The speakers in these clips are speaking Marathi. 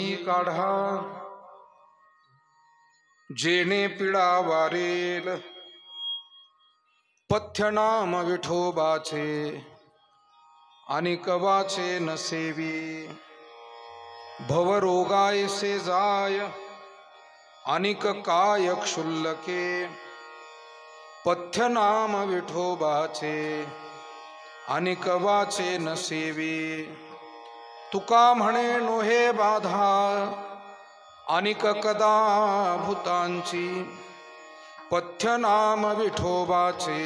घेई काढा जेणे पिडा वारेल पथ्य नाम विठोबाचे अनिक वाचे न सेवी भवरोगायसे जाय अनिक काय क्षुल्लके पथ्य नाम विठोबाचे अनिक वाचे न सेवी तुका म्हणे नोहे बाधा अनिक कदा भूतांची पथ्य नाम विठोबाचे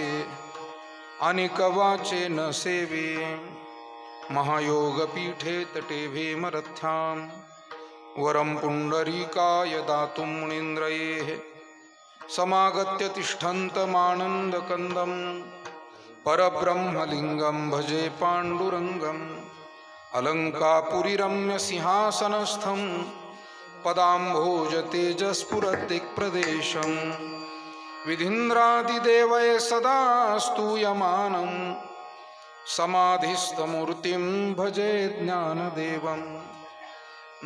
अनिक वाचे न सेवी महायोग पीठे तटे भीमरथ्याम वरम पुंडरीकाय दातुं मुनीन्द्रये समागत्य तिष्ठन्तमानन्दकन्दं परब्रह्मलिङ्गं भजे पाण्डुरङ्गम् अलङ्कापुरीरम्य सिंहासनस्थं पदाम्भोज तेजस्फुरदिक्प्रदेशं विधीन्द्रादिदेवैः सदा स्तूयमानं समाधिस्थमूर्तिं भजे ज्ञानदेवं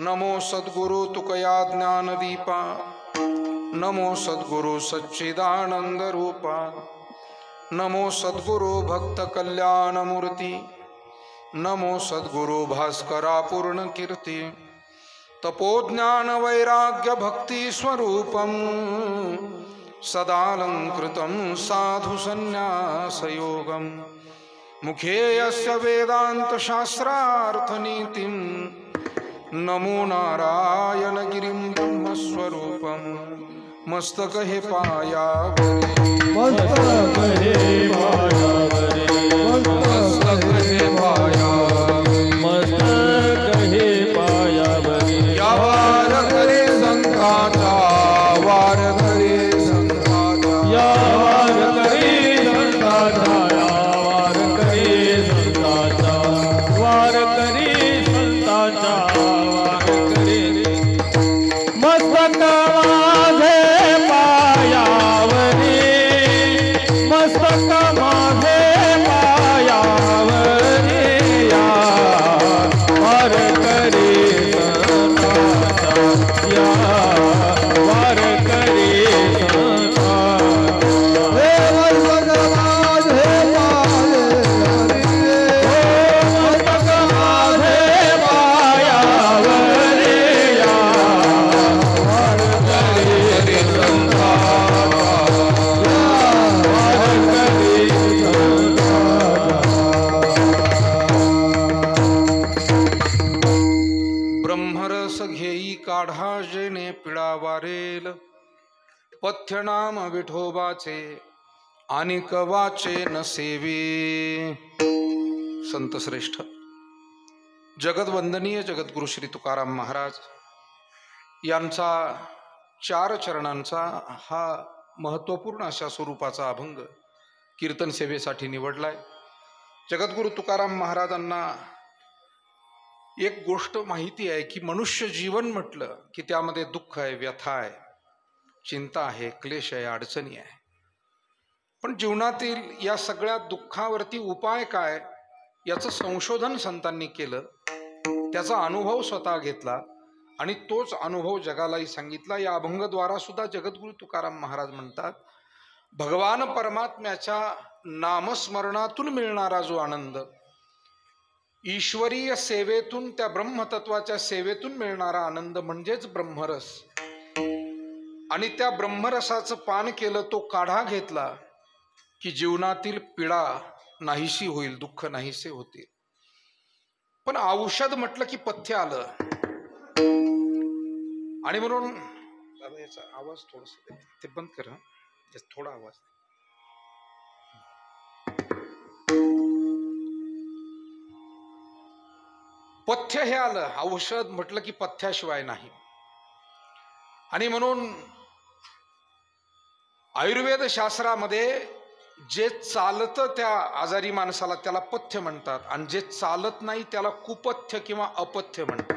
नमो सद्गुरु तुकया ज्ञानदीपा नमो सद्गुरु सच्चिदानंद रूपा नमो सद्गुरु भक्त कल्याणमूर्ती नमो सद्गुरु भास्करा पूर्ण कीर्ती तपोज्ञान वैराग्य भक्ति स्वरूपं सदालंकृतं साधु संन्यास योगं मुखे यस्य वेदांत शास्त्रार्थ नीतिं नमो नारायण गिरिं ब्रह्मस्वरूपं मस्तक हे पायावरे मस्तक हे पायावरे मस्तक हे पायावरे मस्तक हे पायावरे या वार करे संताचा वार करे संताचा या वार करे संताचा वार करे संताचा वार करे संताचा पथ्य नाम विठोबाचे अनिक वाचे न सेवी। संत श्रेष्ठ जगदवंदनीय जगद्गुरु श्री तुकाराम महाराज यांचा 4 चरणांचा हा महत्त्वपूर्ण अशा स्वरूपाचा अभंग कीर्तन सेवेसाठी निवडलाय। जगद्गुरु तुकाराम महाराजांना एक गोष्ट माहिती आहे की मनुष्य जीवन म्हटलं की त्यामध्ये दुःख आहे, व्यथा आहे, चिंता आहे, क्लेश आहे, अडचणी आहे। पण जीवनातील या सगळ्या दुःखावरती उपाय काय याचं संशोधन संतांनी केलं, त्याचा अनुभव स्वतः घेतला आणि तोच अनुभव जगालाही सांगितला। या अभंगद्वारा सुद्धा जगद्गुरु तुकाराम महाराज म्हणतात, भगवान परमात्म्याच्या नामस्मरणातून मिळणारा जो आनंद, ईश्वरीय सेवेतून त्या ब्रह्मतत्वाच्या सेवेतून मिळणारा आनंद म्हणजेच ब्रह्मरस। आणि त्या ब्रह्मरसाचं पान केलं, तो काढा घेतला की जीवनातील पीडा नाहीशी होईल, दुःख नाहीसे होतील। पण औषध म्हटलं की पथ्य आलं आणि म्हणून दादा याचा आवाज थोडासा ते बंद कर, थोडा आवाज। पथ्य हे आलं, औषध म्हटलं की पथ्याशिवाय नाही। आणि म्हणून आयुर्वेद शास्त्रामध्ये जे चालतं त्या आजारी माणसाला त्याला पथ्य म्हणतात आणि जे चालत नाही त्याला कुपथ्य किंवा अपथ्य म्हणतात।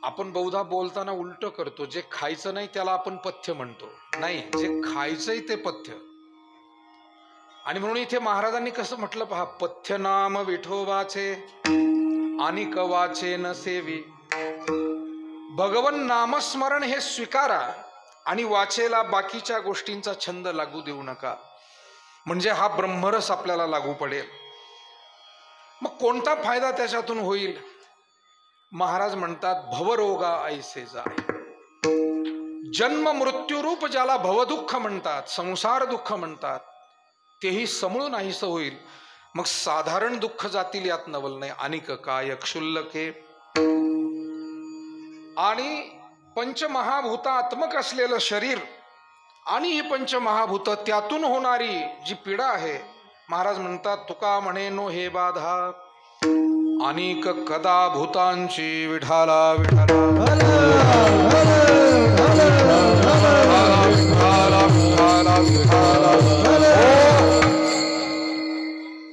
आपण बहुधा बोलताना उलट करतो, जे खायचं नाही त्याला आपण पथ्य म्हणतो, नाही जे खायचंय ते पथ्य। आणि म्हणून इथे महाराजांनी कसं म्हटलं पहा, पथ्य नाम विठोबाचे आणि वाचेन सेवी. भगवन नामस्मरण हे स्वीकारा आणि वाचेला बाकीच्या गोष्टींचा छंद लागू देऊ नका, म्हणजे हा ब्रह्मरस आपल्याला लागू पडेल. मग कोणता फायदा त्याच्यातून होईल? महाराज म्हणतात, भवरोगा ऐसे जाय. जन्म मृत्यूरूप ज्याला भवदुःख म्हणतात, संसार दुःख म्हणतात, तेही समूळ नाहीसं होईल. मग साधारण दुःख जातील यात नवल नाही. अनिक काय क्षुल्लके. आणि पंचमहाभूतात्मक असलेलं शरीर आणि ही पंचमहाभूत त्यातून होणारी जी पीडा आहे, महाराज म्हणतात, तुका म्हणे नो हे बाधा. अनेक कदा भूतांची विठाला विठाला.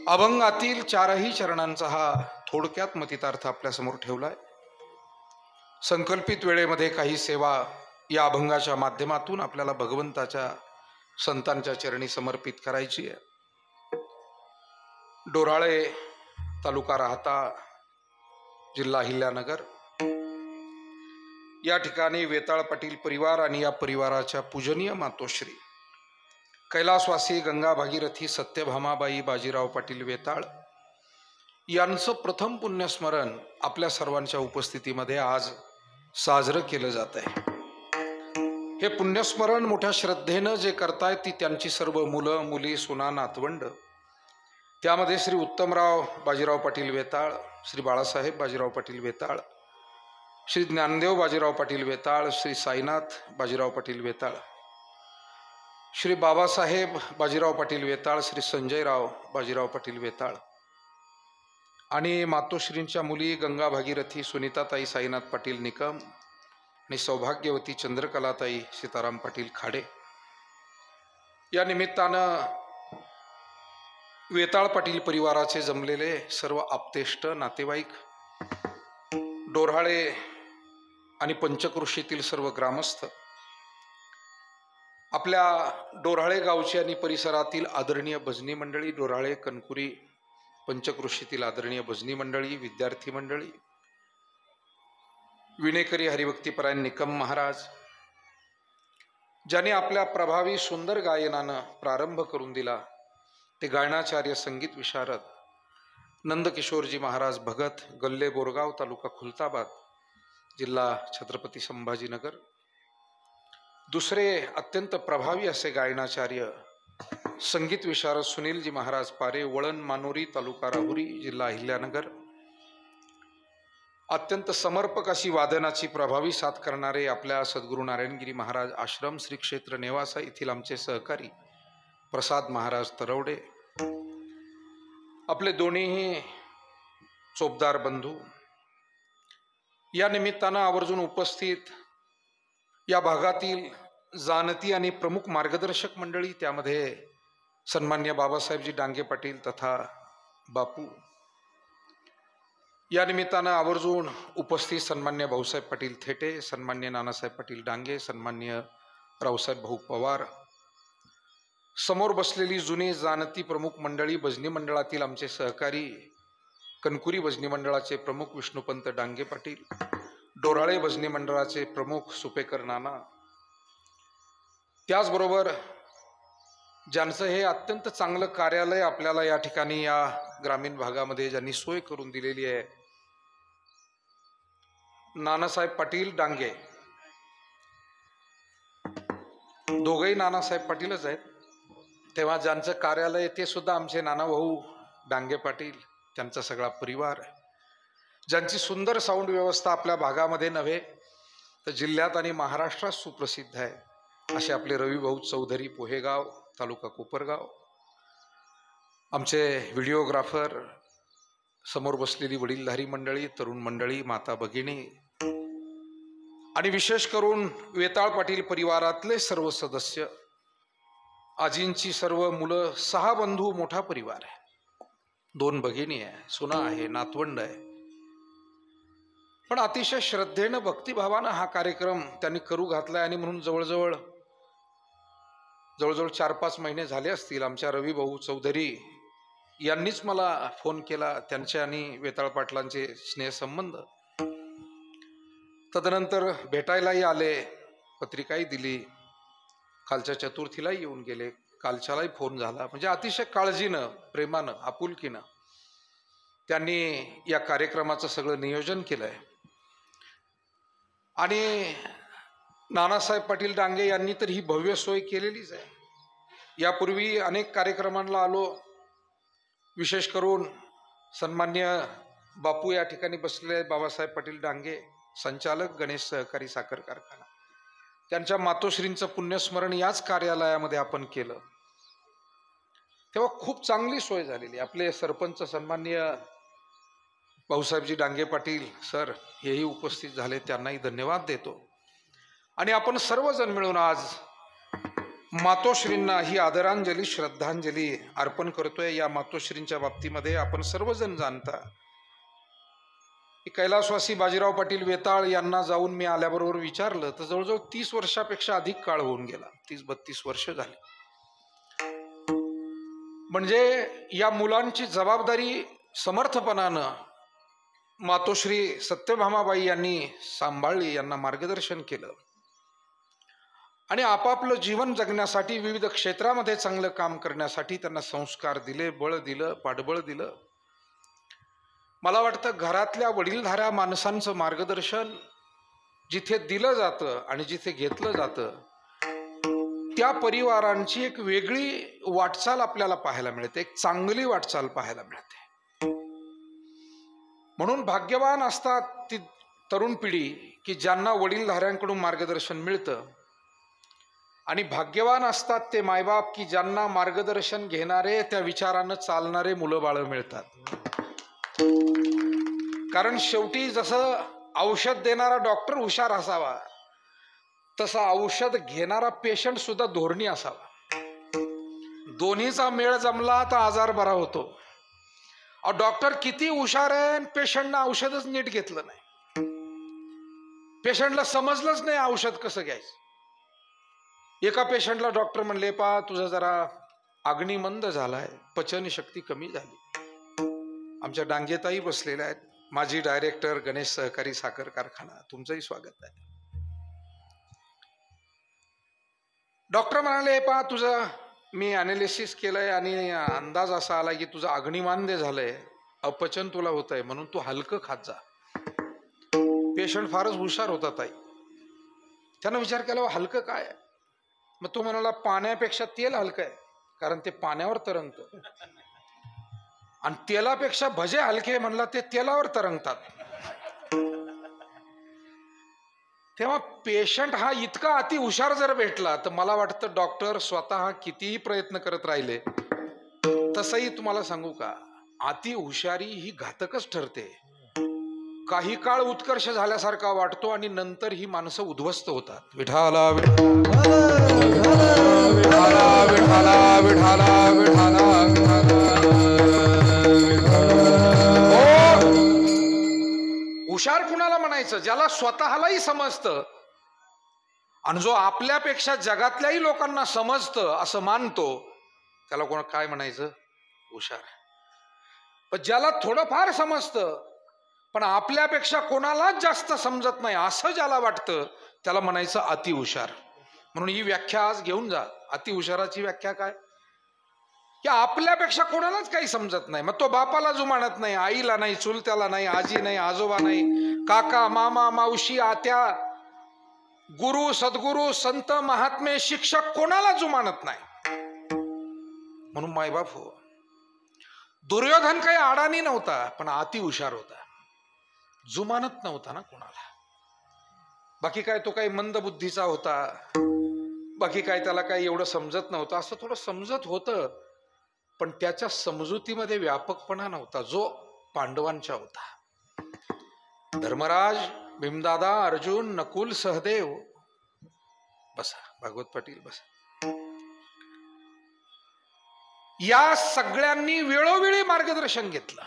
अभंगातील चारही चरणांचा हा थोडक्यात मतितार्थ आपल्या समोर ठेवलाय. संकल्पित वेळेमध्ये काही सेवा या अभंगाच्या माध्यमातून आपल्याला भगवंताच्या संतांच्या चरणी समर्पित करायची आहे. डोराळे, तालुका राहता, जिल्हा अहिल्यानगर या ठिकाणी वेताळ पाटील परिवार आणि या परिवाराच्या पूजनीय मातोश्री कैलासवासी गंगा भागीरथी सत्यभामाबाई बाजीराव पाटील वेताळ यांचं प्रथम पुण्यस्मरण आपल्या सर्वांच्या उपस्थितीमध्ये आज साजरं केलं जात आहे. हे पुण्यस्मरण मोठ्या श्रद्धेनं जे करतायत ती त्यांची सर्व मुलं मुली सुना नातवंड. त्यामध्ये श्री उत्तमराव बाजीराव पाटील वेताळ, श्री बाळासाहेब बाजीराव पाटील वेताळ, श्री ज्ञानदेव बाजीराव पाटील वेताळ, श्री साईनाथ बाजीराव पाटील वेताळ, श्री बाबासाहेब बाजीराव पाटील वेताळ, श्री संजयराव बाजीराव पाटील वेताळ आणि मातोश्रींच्या मुली गंगा भागीरथी सुनीताताई साईनाथ पाटील निकम आणि सौभाग्यवती चंद्रकलाताई सीताराम पाटील खाडे. या निमित्तानं वेताळ पाटील परिवाराचे जमलेले सर्व आप्तेष्ट नातेवाईक, डोराळे आणि पंचक्रोशीतील सर्व ग्रामस्थ, आपल्या डोराळे गावची आणि परिसरातील आदरणीय भजनी मंडळी, डोराळे कणकुरी पंचक्रोशीतील आदरणीय भजनी मंडळी, विद्यार्थी मंडळी, विनेकरी हरिभक्तीपरायण निकम महाराज, ज्याने आपल्या प्रभावी सुंदर गायनानं प्रारंभ करून दिला, ते गायनाचार्य संगीत विशारद नंदकिशोरजी महाराज भगत, गल्ले बोरगाव, तालुका खुलताबाद, जिल्हा छत्रपती संभाजीनगर. दुसरे अत्यंत प्रभावी असे गायनाचार्य संगीत विशारद सुनीलजी महाराज पारे, वळण मानोरी, तालुका राहुरी, जिल्हा अहिल्यानगर. अत्यंत समर्पक अशी वादनाची प्रभावी साथ करणारे आपल्या सद्गुरू नारायणगिरी महाराज आश्रम श्री क्षेत्र नेवासा येथील आमचे सहकारी प्रसाद महाराज तरवडे, आपले दोन्हीही चोपदार बंधू, या निमित्तानं आवर्जून उपस्थित या भागातील जाणती आणि प्रमुख मार्गदर्शक मंडळी, त्यामध्ये सन्मान्य बाबासाहेबजी डांगे पाटील तथा बापू, या निमित्तानं आवर्जून उपस्थित सन्मान्य भाऊसाहेब पाटील थेटे, सन्मान्य नानासाहेब पाटील डांगे, सन्मान्य रावसाहेब भाऊ पवार, समोर बसलेली जुनी जाणती प्रमुख मंडळी, भजनी मंडळातील आमचे सहकारी, कणकुरी भजनी मंडळाचे प्रमुख विष्णुपंत डांगे पाटील, डोराळे भजनी मंडळाचे प्रमुख सुपेकर नाना, त्याचबरोबर ज्यांचं हे अत्यंत चांगलं कार्यालय आपल्याला या ठिकाणी या ग्रामीण भागामध्ये ज्यांनी सोय करून दिलेली आहे, नानासाहेब पाटील डांगे, दोघंही नानासाहेब पाटीलच आहेत. तेव्हा ज्यांचं कार्यालय ते सुद्धा आमचे नानाभाऊ डांगे पाटील, त्यांचा सगळा परिवार, ज्यांची सुंदर साऊंड व्यवस्था आपल्या भागामध्ये नव्हे तर जिल्ह्यात आणि महाराष्ट्रात सुप्रसिद्ध आहे, असे आपले रविभाऊ चौधरी पोहेगाव, तालुका कोपरगाव, आमचे व्हिडिओग्राफर, समोर बसलेली वडीलधारी मंडळी, तरुण मंडळी, माता भगिनी आणि विशेष करून वेताळ पाटील परिवारातले सर्व सदस्य, आजींची सर्व मुलं, 6 बंधू, मोठा परिवार आहे, 2 भगिनी आहे, सुना आहे, नातवंड आहे. पण अतिशय श्रद्धेनं भक्तिभावानं हा कार्यक्रम त्यांनी करू घातलाय आणि म्हणून जवळजवळ 4-5 महिने झाले असतील आमच्या रविभाऊ चौधरी यांनीच मला फोन केला, त्यांचे आणि वेताळ पाटलांचे स्नेहसंबंध. तदनंतर भेटायलाही आले, पत्रिकाही दिली, कालच्या चतुर्थीलाही येऊन गेले, कालच्यालाही फोन झाला. म्हणजे अतिशय काळजीनं, प्रेमानं, आपुलकीनं त्यांनी या कार्यक्रमाचं सगळं नियोजन केलंय. आणि नानासाहेब पाटील डांगे यांनी तर ही भव्य सोय केलेलीच आहे. यापूर्वी अनेक कार्यक्रमांना आलो, विशेष करून सन्मान्य बापू या ठिकाणी बसलेले आहेत, बाबासाहेब पाटील डांगे, संचालक गणेश सहकारी साखर कारखाना, त्यांच्या मातोश्रींचं पुण्यस्मरण याच कार्यालयामध्ये आपण केलं. तेव्हा खूप चांगली सोय झालेली. आपले सरपंच सन्माननीय भाऊसाहेबजी डांगे पाटील सर हेही उपस्थित झाले, त्यांनाही धन्यवाद देतो. आणि आपण सर्वजण मिळून आज मातोश्रींना ही आदरांजली, श्रद्धांजली अर्पण करतोय. या मातोश्रींच्या बाबतीमध्ये आपण सर्वजण जाणता की कैलासवासी बाजीराव पाटील वेताळ यांना जाऊन मी आल्याबरोबर विचारलं तर जवळजवळ 30 वर्षापेक्षा अधिक काळ होऊन गेला, 30-32 वर्ष झाली. म्हणजे या मुलांची जबाबदारी समर्थपणानं मातोश्री सत्यभामाबाई यांनी सांभाळली, यांना मार्गदर्शन केलं आणि आपापलं जीवन जगण्यासाठी विविध क्षेत्रामध्ये चांगलं काम करण्यासाठी त्यांना संस्कार दिले, बळ दिलं, पाठबळ दिलं. मला वाटतं घरातल्या वडीलधाऱ्या माणसांचं मार्गदर्शन जिथे दिलं जातं आणि जिथे घेतलं जातं त्या परिवारांची एक वेगळी वाटचाल आपल्याला पाहायला मिळते, एक चांगली वाटचाल पाहायला मिळते. म्हणून भाग्यवान असतात ती तरुण पिढी की ज्यांना वडीलधाऱ्यांकडून मार्गदर्शन मिळतं, आणि भाग्यवान असतात ते मायबाप की ज्यांना मार्गदर्शन घेणारे, त्या विचारानं चालणारे मुलं बाळ मिळतात. कारण शेवटी जसं औषध देणारा डॉक्टर हुशार असावा तसं औषध घेणारा पेशंट सुद्धा धोरणी असावा. दोन्हीचा मेळ जमला तर आजार बरा होतो. डॉक्टर किती हुशार आहे, पेशंटनं औषधच नीट घेतलं नाही, पेशंटला समजलंच नाही औषध कसं घ्यायचं. एका पेशंटला डॉक्टर म्हणले, पा तुझा जरा अग्निमंद झालाय, पचन शक्ती कमी झाली. आमच्या डांगेताई बसलेल्या आहेत, माजी डायरेक्टर गणेश सहकारी साखर कारखाना, तुमचंही स्वागत आहे. डॉक्टर म्हणाले, पा तुझं मी अनालिसिस केलंय आणि अंदाज असा आला की तुझं अग्निमांद्य झालंय, अपचन तुला होत आहे, म्हणून तू हलकं खात जा. पेशंट फारच हुशार होता ताई. त्यानं विचार केला, हलकं काय? मग तो म्हणाला, पाण्यापेक्षा तेल हलकं आहे, कारण ते पाण्यावर तरंगतं, आणि तेलापेक्षा भजे हलके म्हणला ते तेलावर तरंगतात. तेव्हा पेशंट हा इतका अति हुशार जर भेटला तर मला वाटतं डॉक्टर स्वतः कितीही प्रयत्न करत राहिले तसंही तुम्हाला सांगू का, अति हुशारी ही घातकच ठरते. काही काळ उत्कर्ष झाल्यासारखा वाटतो आणि नंतर ही माणसं उद्ध्वस्त होतात. विठाला हुशार कुणाला म्हणायचं? ज्याला स्वतःलाही समजतं आणि जो आपल्यापेक्षा जगातल्याही लोकांना समजतं असं मानतो, त्याला कोण काय म्हणायचं? हुशार. पण ज्याला थोडंफार समजतं पण आपल्यापेक्षा कोणालाच जास्त समजत नाही असं ज्याला वाटतं, त्याला म्हणायचं अतिहुशार. म्हणून ही व्याख्या आज घेऊन जा. अतिहुशाराची व्याख्या काय? की आपल्यापेक्षा कोणालाच काही समजत नाही. मग तो बापाला जुमानत नाही, आईला नाही, चुलत्याला नाही, आजी नाही, आजोबा नाही, काका, मामा, मावशी, आत्या, गुरु, सद्गुरु, संत, महात्मे, शिक्षक कोणाला जुमानत नाही. म्हणून मायबाप हो. दुर्योधन काही अडाणी नव्हता पण अति हुशार होता, जुमानत नव्हता ना कोणाला. बाकी काय तो काही मंद बुद्धीचा होता, बाकी काय त्याला काही एवढं समजत नव्हतं, असं थोडं समजत होतं पण त्याच्या समजुतीमध्ये व्यापकपणा नव्हता जो पांडवांच्या होता. धर्मराज, भीमदादा, अर्जुन, नकुल, सहदेव. बसा भागवत पाटील बसा. या सगळ्यांनी वेळोवेळी मार्गदर्शन घेतलं.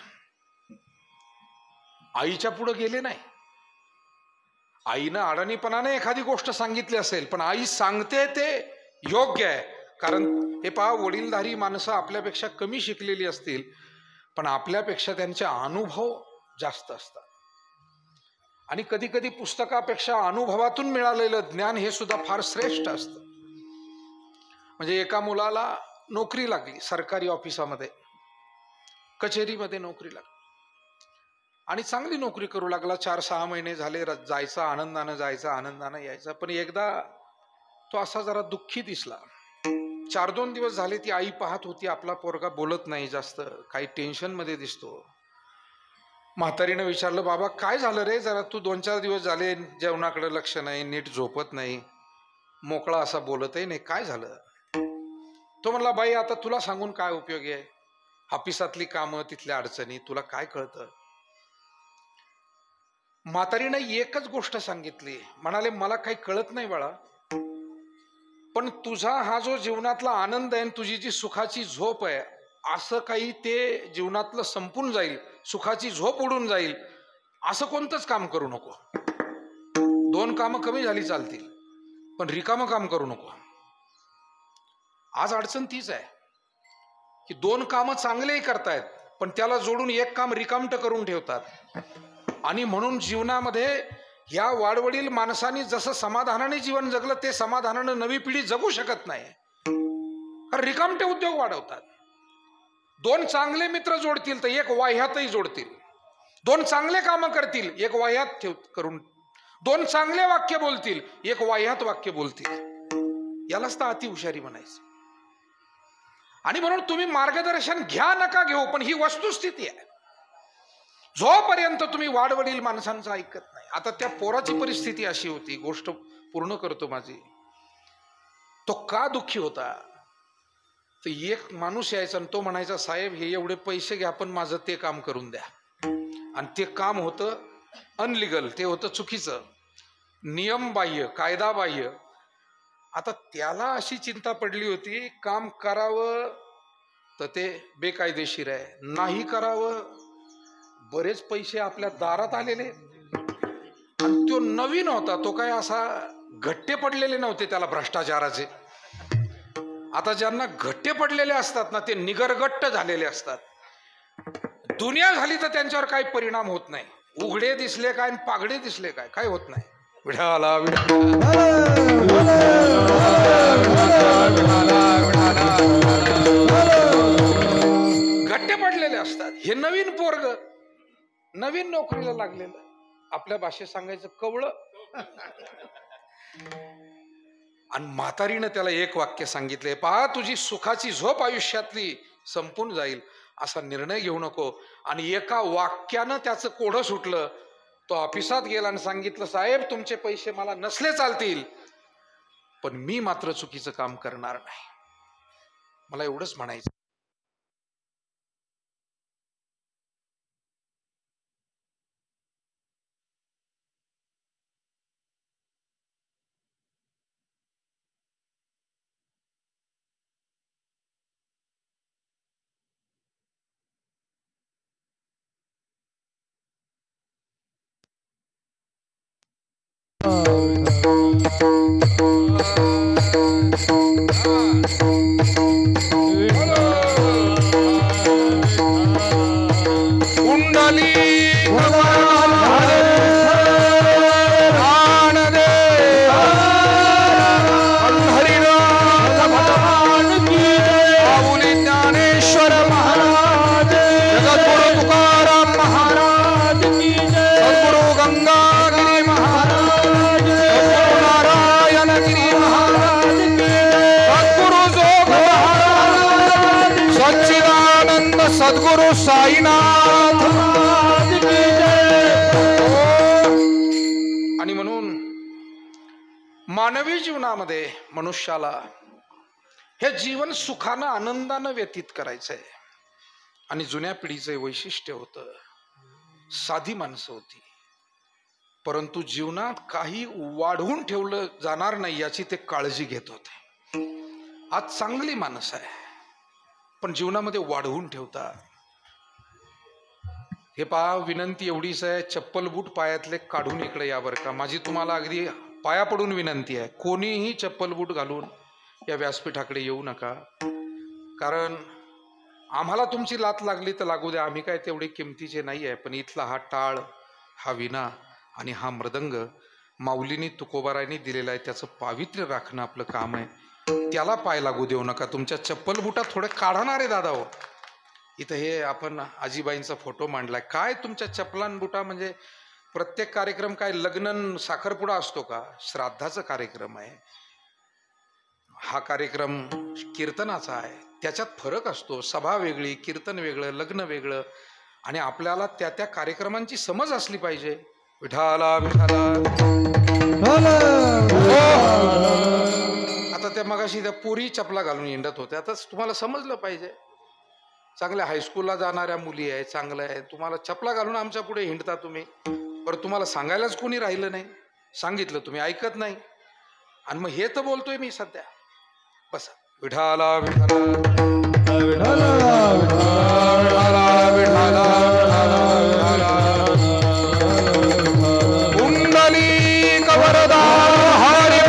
आईच्या पुढे गेले नाही. आईनं अडाणीपणाने एखादी गोष्ट सांगितली असेल पण आई सांगते ते योग्य आहे, कारण हे पहा, वडीलधारी माणसं आपल्यापेक्षा कमी शिकलेली असतील, पण आपल्यापेक्षा त्यांचे अनुभव जास्त असतात. आणि कधी कधी पुस्तकापेक्षा अनुभवातून मिळालेलं ज्ञान हे सुद्धा फार श्रेष्ठ असतं. म्हणजे एका मुलाला नोकरी लागली, सरकारी ऑफिसामध्ये, कचेरीमध्ये नोकरी लागली आणि चांगली नोकरी करू लागला. 4-6 महिने झाले, जायचा आनंदानं, जायचा आनंदानं, यायचा. पण एकदा तो असा जरा दुःखी दिसला. 4-2 दिवस झाले ती आई पाहत होती, आपला पोरगा बोलत नाही जास्त, काही टेन्शन मध्ये दिसतो. म्हातारीनं विचारलं, बाबा काय झालं रे, जरा तू 2-4 दिवस झाले जेवणाकडे लक्ष नाही, नीट झोपत नाही, मोकळा असा बोलतही नाही, काय झालं? तो म्हणला, बाई आता तुला सांगून काय उपयोग आहे, ऑफिसातली कामं, तिथल्या अडचणी, तुला काय कळतं? म्हातारीनं एकच गोष्ट सांगितली, म्हणाले, मला काही कळत नाही बाळा, पण तुझा हा जो जीवनातला आनंद आहे, तुझी जी सुखाची झोप आहे, असं काही ते जीवनातलं संपून जाईल, सुखाची झोप उडून जाईल, असं कोणतंच काम करू नको. 2 कामं कमी झाली चालतील, पण रिकामं काम करू नको. आज अडचण तीच आहे की 2 कामं चांगलेही करतायत, पण त्याला जोडून 1 काम रिकामटं करून ठेवतात. आणि म्हणून जीवनामध्ये या वाडवडील माणसांनी जसं समाधानाने जीवन जगलं, ते समाधानानं नवी पिढी जगू शकत नाही. रिकामटे उद्योग वाढवतात. 2 चांगले मित्र जोडतील तर 1 वाह्यातही जोडतील. 2 चांगले कामं करतील, 1 वाह्यात करून, 2 चांगले वाक्य बोलतील, 1 वाह्यात वाक्य बोलतील. यालाच तर अतिहुशारी म्हणायचं. आणि म्हणून तुम्ही मार्गदर्शन घ्या नका घेऊ, पण ही वस्तुस्थिती आहे. जोपर्यंत तुम्ही वाडवडील माणसांचं ऐकत नाही. आता त्या पोराची परिस्थिती अशी होती, गोष्ट पूर्ण करतो माझी. तो का दुःखी होता, तर एक माणूस यायचा आणि तो म्हणायचा, साहेब हे एवढे पैसे घ्या, पण माझं ते काम करून द्या. आणि ते काम होतं अनलिगल, ते होतं चुकीचं, नियमबाह्य, कायदाबाह्य. आता त्याला अशी चिंता पडली होती, काम करावं तर ते बेकायदेशीर आहे, नाही करावं, बरेच पैसे आपल्या दारात आलेले, आणि तो नवीन होता, तो काय असा घट्टे पडलेले नव्हते त्याला भ्रष्टाचाराचे. आता ज्यांना घट्टे पडलेले असतात ना, ते निगरगट्ट झालेले असतात. दुनिया झाली तर त्यांच्यावर काही परिणाम होत नाही. उघडे दिसले काय, पागडे दिसले काय, काय होत नाही. विठाला घट्टे पडलेले असतात. हे नवीन पोरग, नवीन नोकरीला लागलेलं, आपल्या भाषेत सांगायचं कवळं. आणि म्हातारीनं त्याला 1 वाक्य सांगितले, पहा तुझी सुखाची झोप आयुष्यातली संपून जाईल, असा निर्णय घेऊ नको. आणि 1 वाक्यानं त्याचं कोढं सुटलं. तो ऑफिसात गेला आणि सांगितलं, साहेब तुमचे पैसे मला नसले चालतील, पण मी मात्र चुकीचं काम करणार नाही. मला एवढंच म्हणायचं. सद्गुरु साईनाथ. आणि म्हणून मानवी जीवनामध्ये मनुष्याला हे जीवन सुखानं आनंदानं व्यतीत करायचंय. आणि जुन्या पिढीचं वैशिष्ट्य होतं, साधी माणसं होती, परंतु जीवनात काही वाढवून ठेवलं जाणार नाही याची ते काळजी घेत होते. आज चांगली माणसं आहे, पण जीवनामध्ये वाढवून ठेवतात. हे पहा, विनंती एवढीच आहे, चप्पल बूट पायातले काढून इकडे या बरं का. माझी तुम्हाला अगदी पाया पडून विनंती आहे, कोणीही चप्पल बूट घालून या व्यासपीठाकडे येऊ नका, कारण आम्हाला तुमची लात लागली तर लागू द्या, आम्ही काय तेवढे किमतीचे नाही आहे. पण इथला हा टाळ, हा विणा आणि हा मृदंग माऊलीनी तुकोबारायनी दिलेला आहे, त्याचं पावित्र्य राखणं आपलं काम आहे. त्याला पाय लागू देऊ नका. तुमच्या चप्पल बुटा थोडे काढणारे दादा हो. इथं हे आपण आजीबाईंचा फोटो मांडलाय, काय तुमच्या चपलान बुटा? म्हणजे प्रत्येक कार्यक्रम काय लग्न साखरपुडा असतो का? श्राद्धाचा कार्यक्रम आहे हा. कार्यक्रम कीर्तनाचा आहे, त्याच्यात फरक असतो. सभा वेगळी, कीर्तन वेगळं, लग्न वेगळं, आणि आपल्याला त्या त्या कार्यक्रमांची समज असली पाहिजे. विठाला विठाला. आता त्या मगाशी त्या पोरी चपला घालून हिंडत होत्या, आता तुम्हाला समजलं पाहिजे. चांगल्या हायस्कूलला जाणाऱ्या मुली आहे, चांगलं आहे. तुम्हाला चपला घालून आमच्या पुढे हिंडता तुम्ही, बरं तुम्हाला सांगायलाच कोणी राहिलं नाही. सांगितलं तुम्ही ऐकत नाही, आणि मग हे तर बोलतोय मी सध्या. बस विठाला विठाला विठाला विठाला विठाला विठाला. कुंडली कवरदा हरी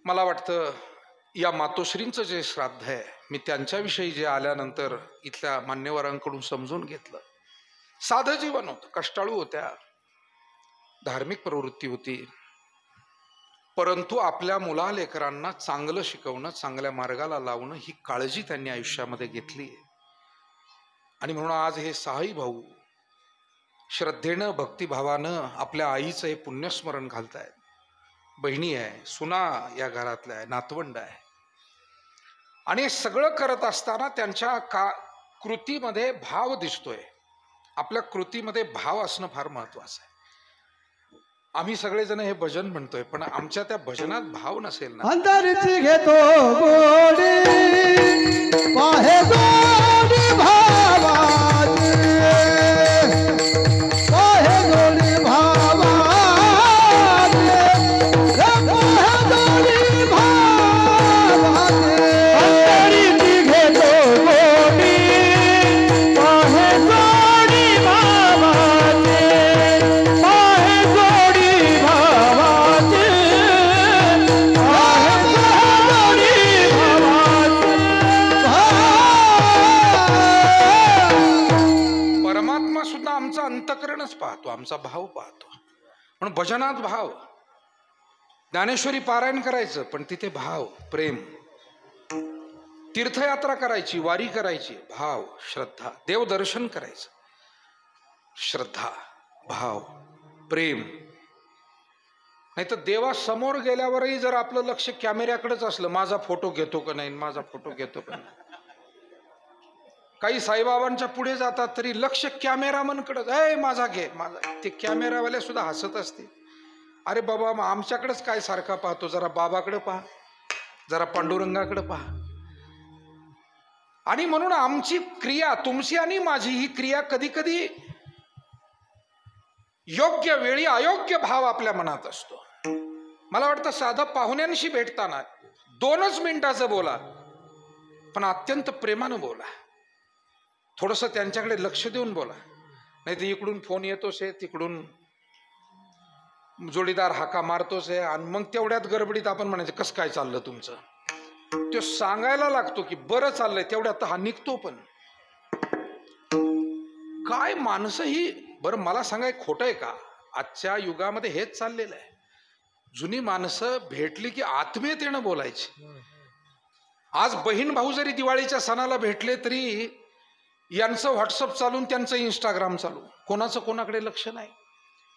मला वाटतं या मातोश्रींचं जे श्राद्ध आहे, मी त्यांच्याविषयी जे आल्यानंतर इथल्या मान्यवरांकडून समजून घेतलं. साधं जीवन होतं, कष्टाळू होत्या, धार्मिक प्रवृत्ती होती, परंतु आपल्या मुलालेकरांना चांगलं शिकवणं, चांगल्या मार्गाला लावणं ही काळजी त्यांनी आयुष्यामध्ये घेतली. आणि म्हणून आज हे सहाही भाऊ श्रद्धेनं, भक्तिभावानं आपल्या आईचं हे पुण्यस्मरण घालतायत. बहिणी आहे, सुना या घरातल्या आहे, नातवंड आहे, आणि हे सगळं करत असताना त्यांच्या कृतीमध्ये भाव दिसतोय. आपल्या कृतीमध्ये भाव असणं फार महत्वाचं आहे. आम्ही सगळेजण हे भजन म्हणतोय, पण आमच्या त्या भजनात भाव नसेल ना. अंतरची घेतो गोडी पाहे गोडी भावाची, पाहे गोडी भावाची, पाहे गोडी भावाची. अंतरची घेतो गोडी पाहे गोडी भावाची, पाहे गोडी भावाची, परमात्मा सुद्धा आमचं अंतःकरणच पाहतो, आमचा भाव पाहतो. म्हणून भजनात भाव. ज्ञानेश्वरी पारायण करायचं, पण तिथे भाव, प्रेम. तीर्थयात्रा करायची, वारी करायची, भाव, श्रद्धा. देवदर्शन करायचं, श्रद्धा, भाव, प्रेम. नाही तर देवासमोर गेल्यावरही जर आपलं लक्ष कॅमेऱ्याकडेच असलं, माझा फोटो घेतो का नाही, माझा फोटो घेतो का नाही. काही साईबाबांच्या पुढे जातात तरी लक्ष कॅमेरामनकडेच, ए माझा घे, माझा. ते कॅमेरावाले सुद्धा हसत असते. अरे बाबा, मग आमच्याकडेच काय सारखा पाहतो, जरा बाबाकडे पहा, जरा पांडुरंगाकडे पहा. आणि म्हणून आमची क्रिया, तुमची आणि माझी ही क्रिया कधी कधी योग्य वेळी अयोग्य भाव आपल्या मनात असतो. मला वाटतं साधं पाहुण्यांशी भेटताना 2च मिनिटाचं बोला, पण अत्यंत प्रेमानं बोला. थोडंसं त्यांच्याकडे लक्ष देऊन बोला. नाही तर इकडून फोन येतोच आहे, तिकडून जोडीदार हाका मारतोच आहे, आणि मग तेवढ्यात गडबडीत आपण म्हणायचं कसं काय चाललं तुमचं. तो सांगायला लागतो की बरं चाललंय, तेवढ्यात हा निघतो. पण काय माणसं ही, बरं मला सांगाय खोटं आहे का? आजच्या युगामध्ये हेच चाललेलं आहे. जुनी माणसं भेटली की आत्मीयतेनं बोलायची. आज बहीण भाऊ जरी दिवाळीच्या सणाला भेटले तरी यांचं व्हॉट्सअप चालून त्यांचं इंस्टाग्राम चालू, कोणाचं कोणाकडे लक्ष नाही.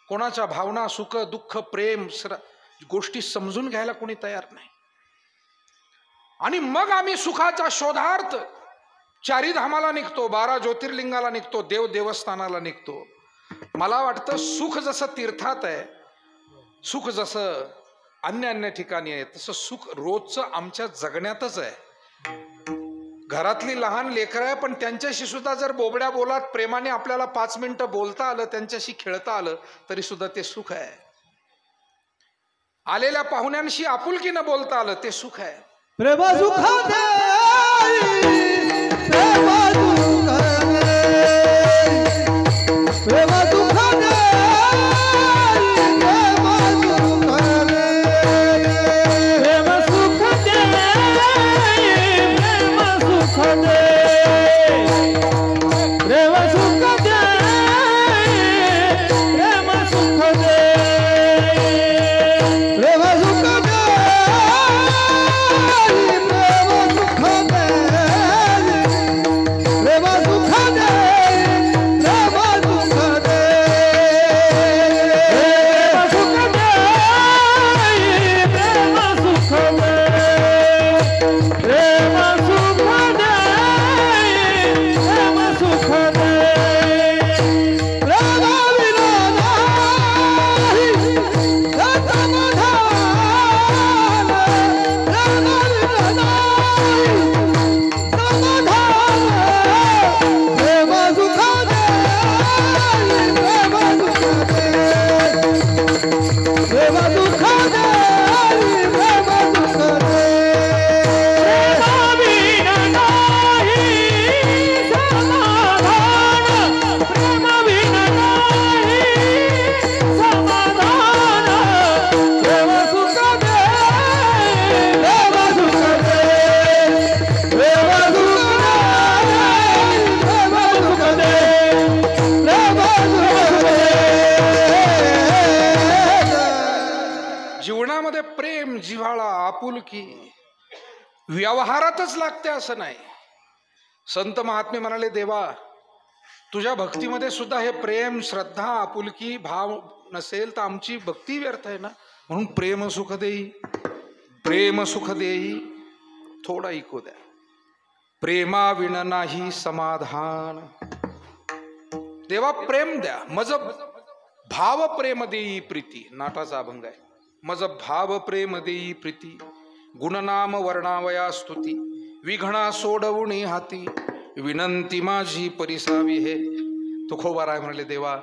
कोणाच्या भावना, सुख, दुःख, प्रेम गोष्टी समजून घ्यायला कोणी तयार नाही. आणि मग आम्ही सुखाच्या शोधार्थ 4 धामाला निघतो, 12 ज्योतिर्लिंगाला निघतो, देव देवस्थानाला निघतो. मला वाटतं सुख जसं तीर्थात आहे, सुख जसं अन्य ठिकाणी आहे, तसं सुख रोजचं आमच्या जगण्यातच आहे. घरातली लहान लेकरं आहे, पण त्यांच्याशी सुद्धा जर बोबड्या बोलात प्रेमाने आपल्याला 5 मिनिटं बोलता आलं, त्यांच्याशी खेळता आलं, तरी सुद्धा ते सुख आहे. आलेल्या पाहुण्यांशी आपुलकीनं बोलता आलं, ते सुख आहे. प्रेम सुख दे जीवनामध्ये प्रेम, जिव्हाळा, आपुलकी व्यवहारातच लागते असं नाही. संत महात्मे म्हणाले, देवा तुझ्या भक्तीमध्ये सुद्धा हे प्रेम, श्रद्धा, आपुलकी भाव नसेल तर आमची भक्ती व्यर्थ आहे ना. म्हणून प्रेम सुख देई, प्रेम सुख देई थोडा ऐकू द्या. प्रेमा विण नाही समाधान. देवा प्रेम द्या. मज भाव प्रेम देई प्रीती. नाटाचा अभंग आहे. मज भाव प्रेम देई प्रीती, गुणनाम वर्णावया स्तुती, विघ्ना सोडवणी हाती, विनंती माझी परिसावी हे. तुकोबाराय म्हणले, देवा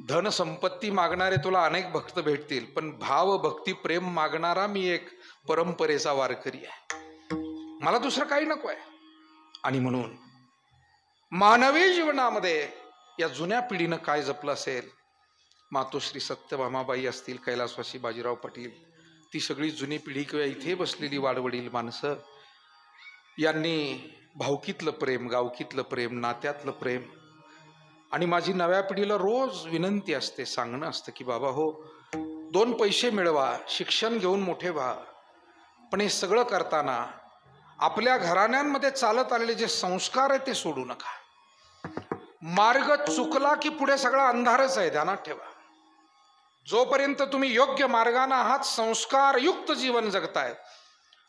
धन संपत्ती मागणारे तुला अनेक भक्त भेटतील, पण भाव भक्ती प्रेम मागणारा मी एक परंपरेचा वारकरी आहे, मला दुसरं काही नको आहे. आणि म्हणून मानवी जीवनामध्ये या जुन्या पिढीनं काय जपलं असेल, मातोश्री सत्यभामाबाई असतील, कैलासवासी बाजीराव पाटील, ती सगळी जुनी पिढी किंवा इथे बसलेली वाडवडील माणसं, यांनी भावकीतलं प्रेम, गावकीतलं प्रेम, नात्यातलं प्रेम. आणि माझी नव्या पिढीला रोज विनंती असते, सांगणं असतं की बाबा हो, 2 पैसे मिळवा, शिक्षण घेऊन मोठे व्हा, पण हे सगळं करताना आपल्या घराण्यांमध्ये चालत आलेले जे संस्कार आहेत ते सोडू नका. मार्ग चुकला की पुढे सगळा अंधारच आहे, ध्यानात ठेवा. जोपर्यंत तुम्ही योग्य मार्गाने आहात, संस्कारयुक्त जीवन जगताय,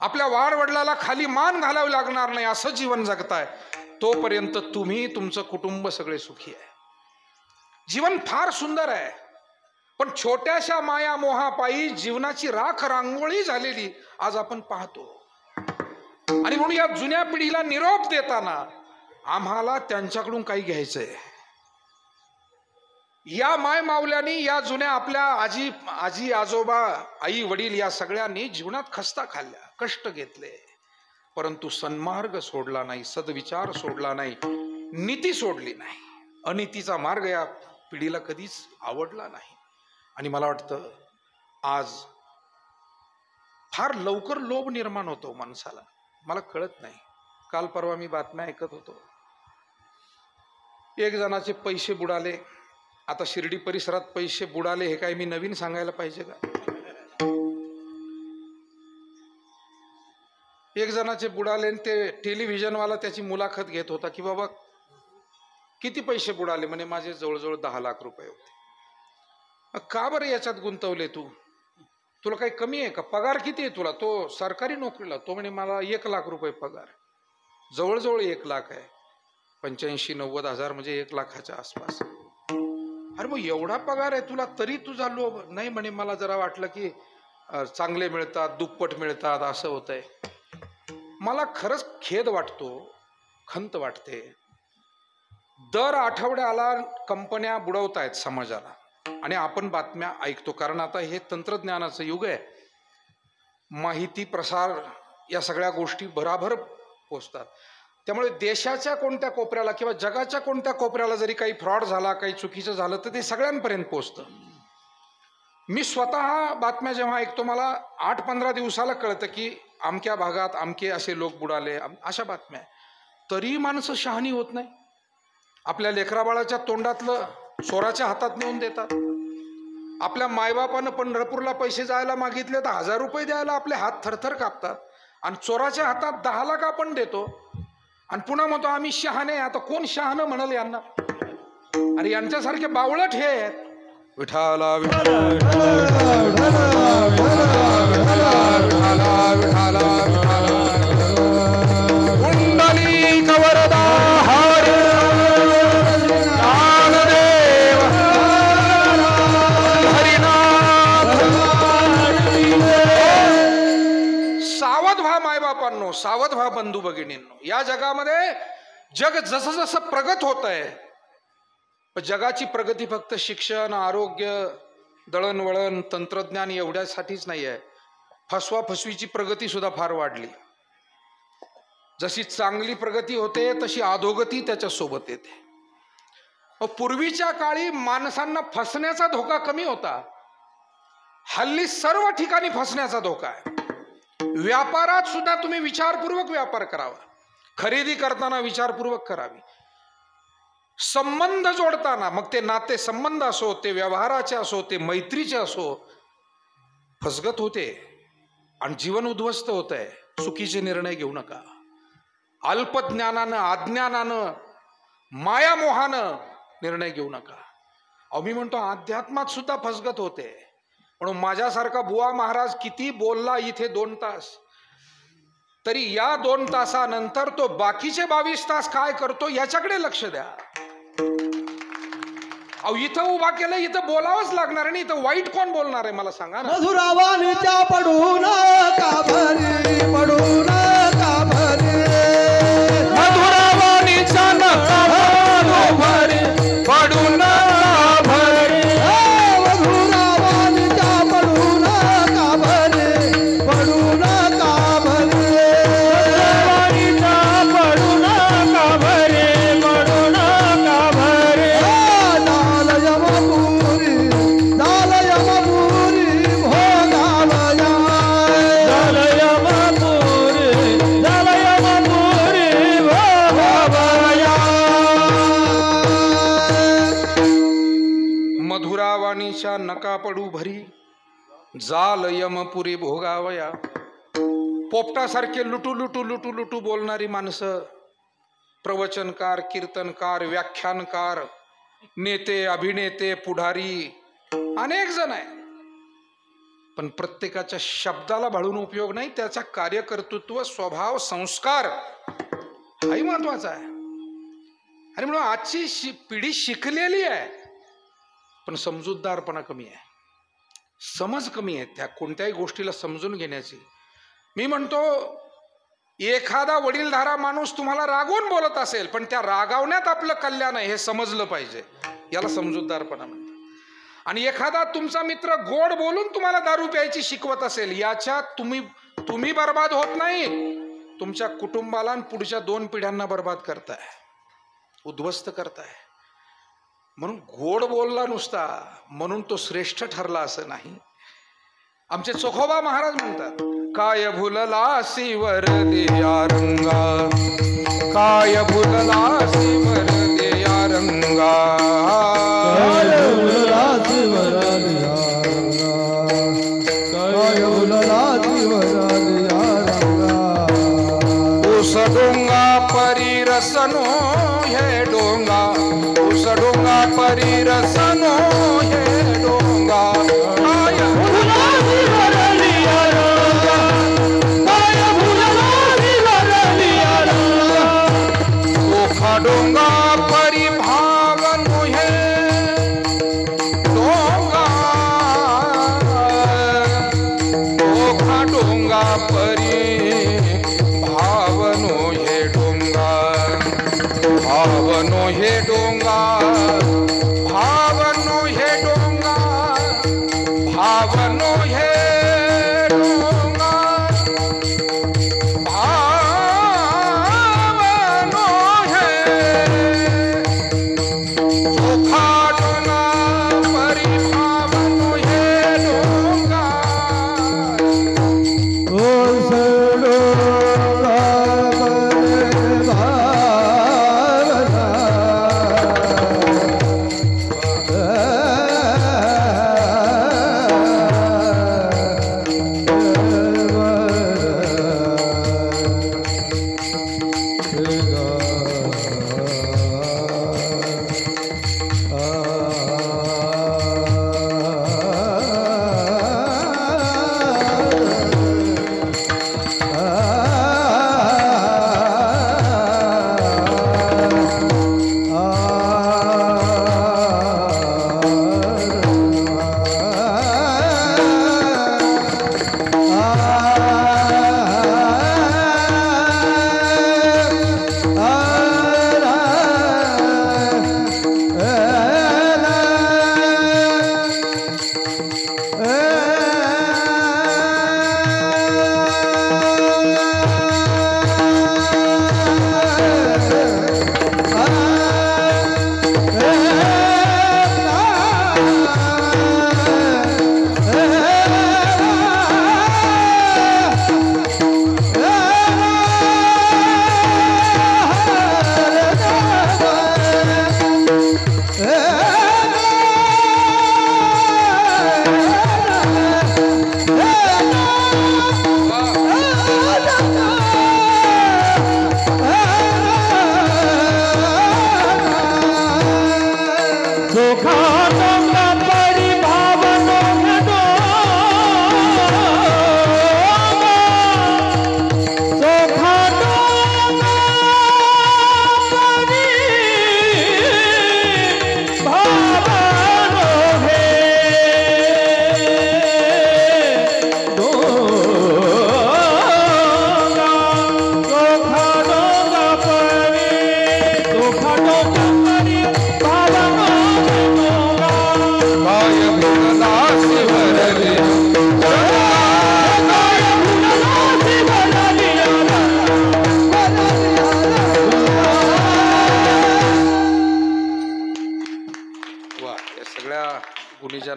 आपल्या वाडवडिलाला खाली मान घालावी लागणार नाही असं जीवन जगताय, तोपर्यंत तुम्ही, तुमचं कुटुंब सगळे सुखी आहे. जीवन फार सुंदर आहे, पण छोट्याशा माया मोहापायी जीवनाची राख रांगोळी झालेली आज आपण पाहतो. आणि म्हणून या जुन्या पिढीला निरोप देताना आम्हाला त्यांच्याकडून काही घ्यायचंय. या माय माऊल्यांनी, या जुन्या आपल्या आजी आजोबा, आई वडील या सगळ्यांनी जीवनात खस्ता खाल्ल्या, कष्ट घेतले, परंतु सन्मार्ग सोडला नाही, सद्विचार सोडला नाही, नीती सोडली नाही. अनितीचा मार्ग या पिढीला कधीच आवडला नाही. आणि मला वाटतं आज फार लवकर लोभ निर्माण होतो माणसाला, मला कळत नाही. काल परवा मी बातम्या ऐकत होतो, एक जणाचे पैसे बुडाले. आता शिर्डी परिसरात पैसे बुडाले हे काय मी नवीन सांगायला पाहिजे का? एक जणाचे बुडाले, ते टेलिव्हिजनवाला त्याची मुलाखत घेत होता की बाबा किती पैसे बुडाले? म्हणे माझे जवळजवळ 10 लाख रुपये होते. का बरं याच्यात गुंतवले तू? तुला काही कमी आहे का? पगार किती आहे तुला? तो सरकारी नोकरीला. तो म्हणे मला 1 लाख रुपये पगार. जवळजवळ 1 लाख आहे, 85-90 हजार, म्हणजे 1 लाखाच्या आसपास. अरे मग एवढा पगार आहे तुला, तरी तुझा लोभ नाही? म्हणे मला जरा वाटलं की चांगले मिळतात, दुप्पट मिळतात, असं होतंय. मला खरंच खेद वाटतो, खंत वाटते. दर आठवड्याला कंपन्या बुडवतायत समाजाला, आणि आपण बातम्या ऐकतो, कारण आता हे तंत्रज्ञानाचं युग आहे. माहिती प्रसार या सगळ्या गोष्टी भराभर पोचतात. त्यामुळे देशाच्या कोणत्या कोपऱ्याला किंवा जगाच्या कोणत्या कोपऱ्याला जरी काही फ्रॉड झाला, काही चुकीचं झालं, तर ते सगळ्यांपर्यंत पोचतं. मी स्वतः बातम्या जेव्हा ऐकतो, मला 8-15 दिवसाला कळतं की अमक्या भागात अमके असे लोक बुडाले, अशा बातम्या. तरी माणसं शहाणी होत नाही. आपल्या लेकराबाळाच्या तोंडातलं चोराच्या हातात नेऊन देतात. आपल्या मायबापानं पंढरपूरला पैसे जायला मागितले तर 1000 रुपये द्यायला आपले हात थरथर कापतात, आणि चोराच्या हातात 10 लाख आपण देतो, आणि पुन्हा म्हणतो आम्ही शहाणे. आता कोण शहाणं म्हणाल यांना? अरे यांच्यासारखे बावळट हे आहेत. विठाला कुंडली कवरदा हरी ज्ञानदेव हरिनाथ. सावध व्हा मायबापांनो, सावध व्हा बंधू भगिनींनो. या जगामध्ये जग जसं जसं प्रगत होत आहे, जगाची प्रगती फक्त शिक्षण, आरोग्य, दळणवळण, तंत्रज्ञान एवढ्यासाठीच नाही आहे. फसवाफसवीची प्रगती सुद्धा फार वाढली. जशी चांगली प्रगती होते तशी अधोगती त्याच्या सोबत येते. पूर्वीच्या काळी माणसांना फसण्याचा धोका कमी होता. हल्ली सर्व ठिकाणी फसण्याचा धोका आहे. व्यापारात सुद्धा तुम्ही विचारपूर्वक व्यापार करावा, खरेदी करताना विचारपूर्वक करावी. संबंध जोडताना, मग ते नाते संबंध असो, ते व्यवहाराचे असो, ते मैत्रीचे असो, फसगत होते आणि जीवन उद्ध्वस्त होत आहे, चुकीचे निर्णय घेऊ नका. अल्पज्ञानानं, अज्ञानानं, मायामोहानं निर्णय घेऊ नका. अहो मी म्हणतो अध्यात्मात सुद्धा फसगत होते. म्हणून माझ्यासारखा बुवा महाराज किती बोलला इथे 2 तास, तरी या 2 तासानंतर तो बाकीचे 22 तास काय करतो याच्याकडे लक्ष द्या. अहो इथं उभा केलं, इथं बोलावंच लागणार आहे. इथं वाईट कोण बोलणार आहे मला सांगा ना. मधुरावाणीच्या पडून का भरी, पडून का भरी, मधुरावाणीचा नका भरी, पडून भरी, मधुरावाणीच्या पडून का भरी, पडून का भरी, मधुरावाणीचा पडून का भरी, पडून का भरी. दाल यमपुरी, दाल यमपुरी भोगावया, जलयमपुरी, जलयमपुरी भोगावया. मधुरावाणीच्या नका पडू भरी, जाल यमपुरी भोगावया. पोपटासारखे लुटू लुटू लुटू लुटू बोलणारी माणसं, प्रवचनकार, कीर्तनकार, व्याख्यानकार, नेते, अभिनेते, पुढारी अनेक जण आहे. पण प्रत्येकाच्या शब्दाला भाळून उपयोग नाही. त्याचा कार्यकर्तृत्व, स्वभाव, संस्कार हाही महत्वाचा आहे. आणि म्हणून आजची पिढी शिकलेली आहे, पण समजूतदारपणा कमी आहे, समज कमी आहे त्या कोणत्याही गोष्टीला समजून घेण्याची. मी म्हणतो एखादा वडीलधारा माणूस तुम्हाला रागवून बोलत असेल, पण त्या रागावण्यात आपलं कल्याण आहे हे समजलं पाहिजे, याला समजूतदारपणा म्हणतात. आणि एखादा तुमचा मित्र गोड बोलून तुम्हाला दारू प्यायची शिकवत असेल, याच्यात तुम्ही बर्बाद होत नाही, तुमच्या कुटुंबाला आणि पुढच्या 2 पिढ्यांना बर्बाद करताय, उद्ध्वस्त करताय. म्हणून गोड बोलला नुसता म्हणून तो श्रेष्ठ ठरला असं नाही. आमचे चोखोबा महाराज म्हणतात, काय भुलला शिवर दिया रंगा, काय भुलला शिवर दिया रंगा, उस डोंगा परी रसनो हे डोंगा, उस डोंगा परी रसनो हे डोंगा. डोंगा परी भावनो हे डोंगा, ओखा डोंगा परी भावनो हे डोंगा, भावनो हे डोंगा, भावनो हे डोंगा, भावनो हे डोंगा, ओ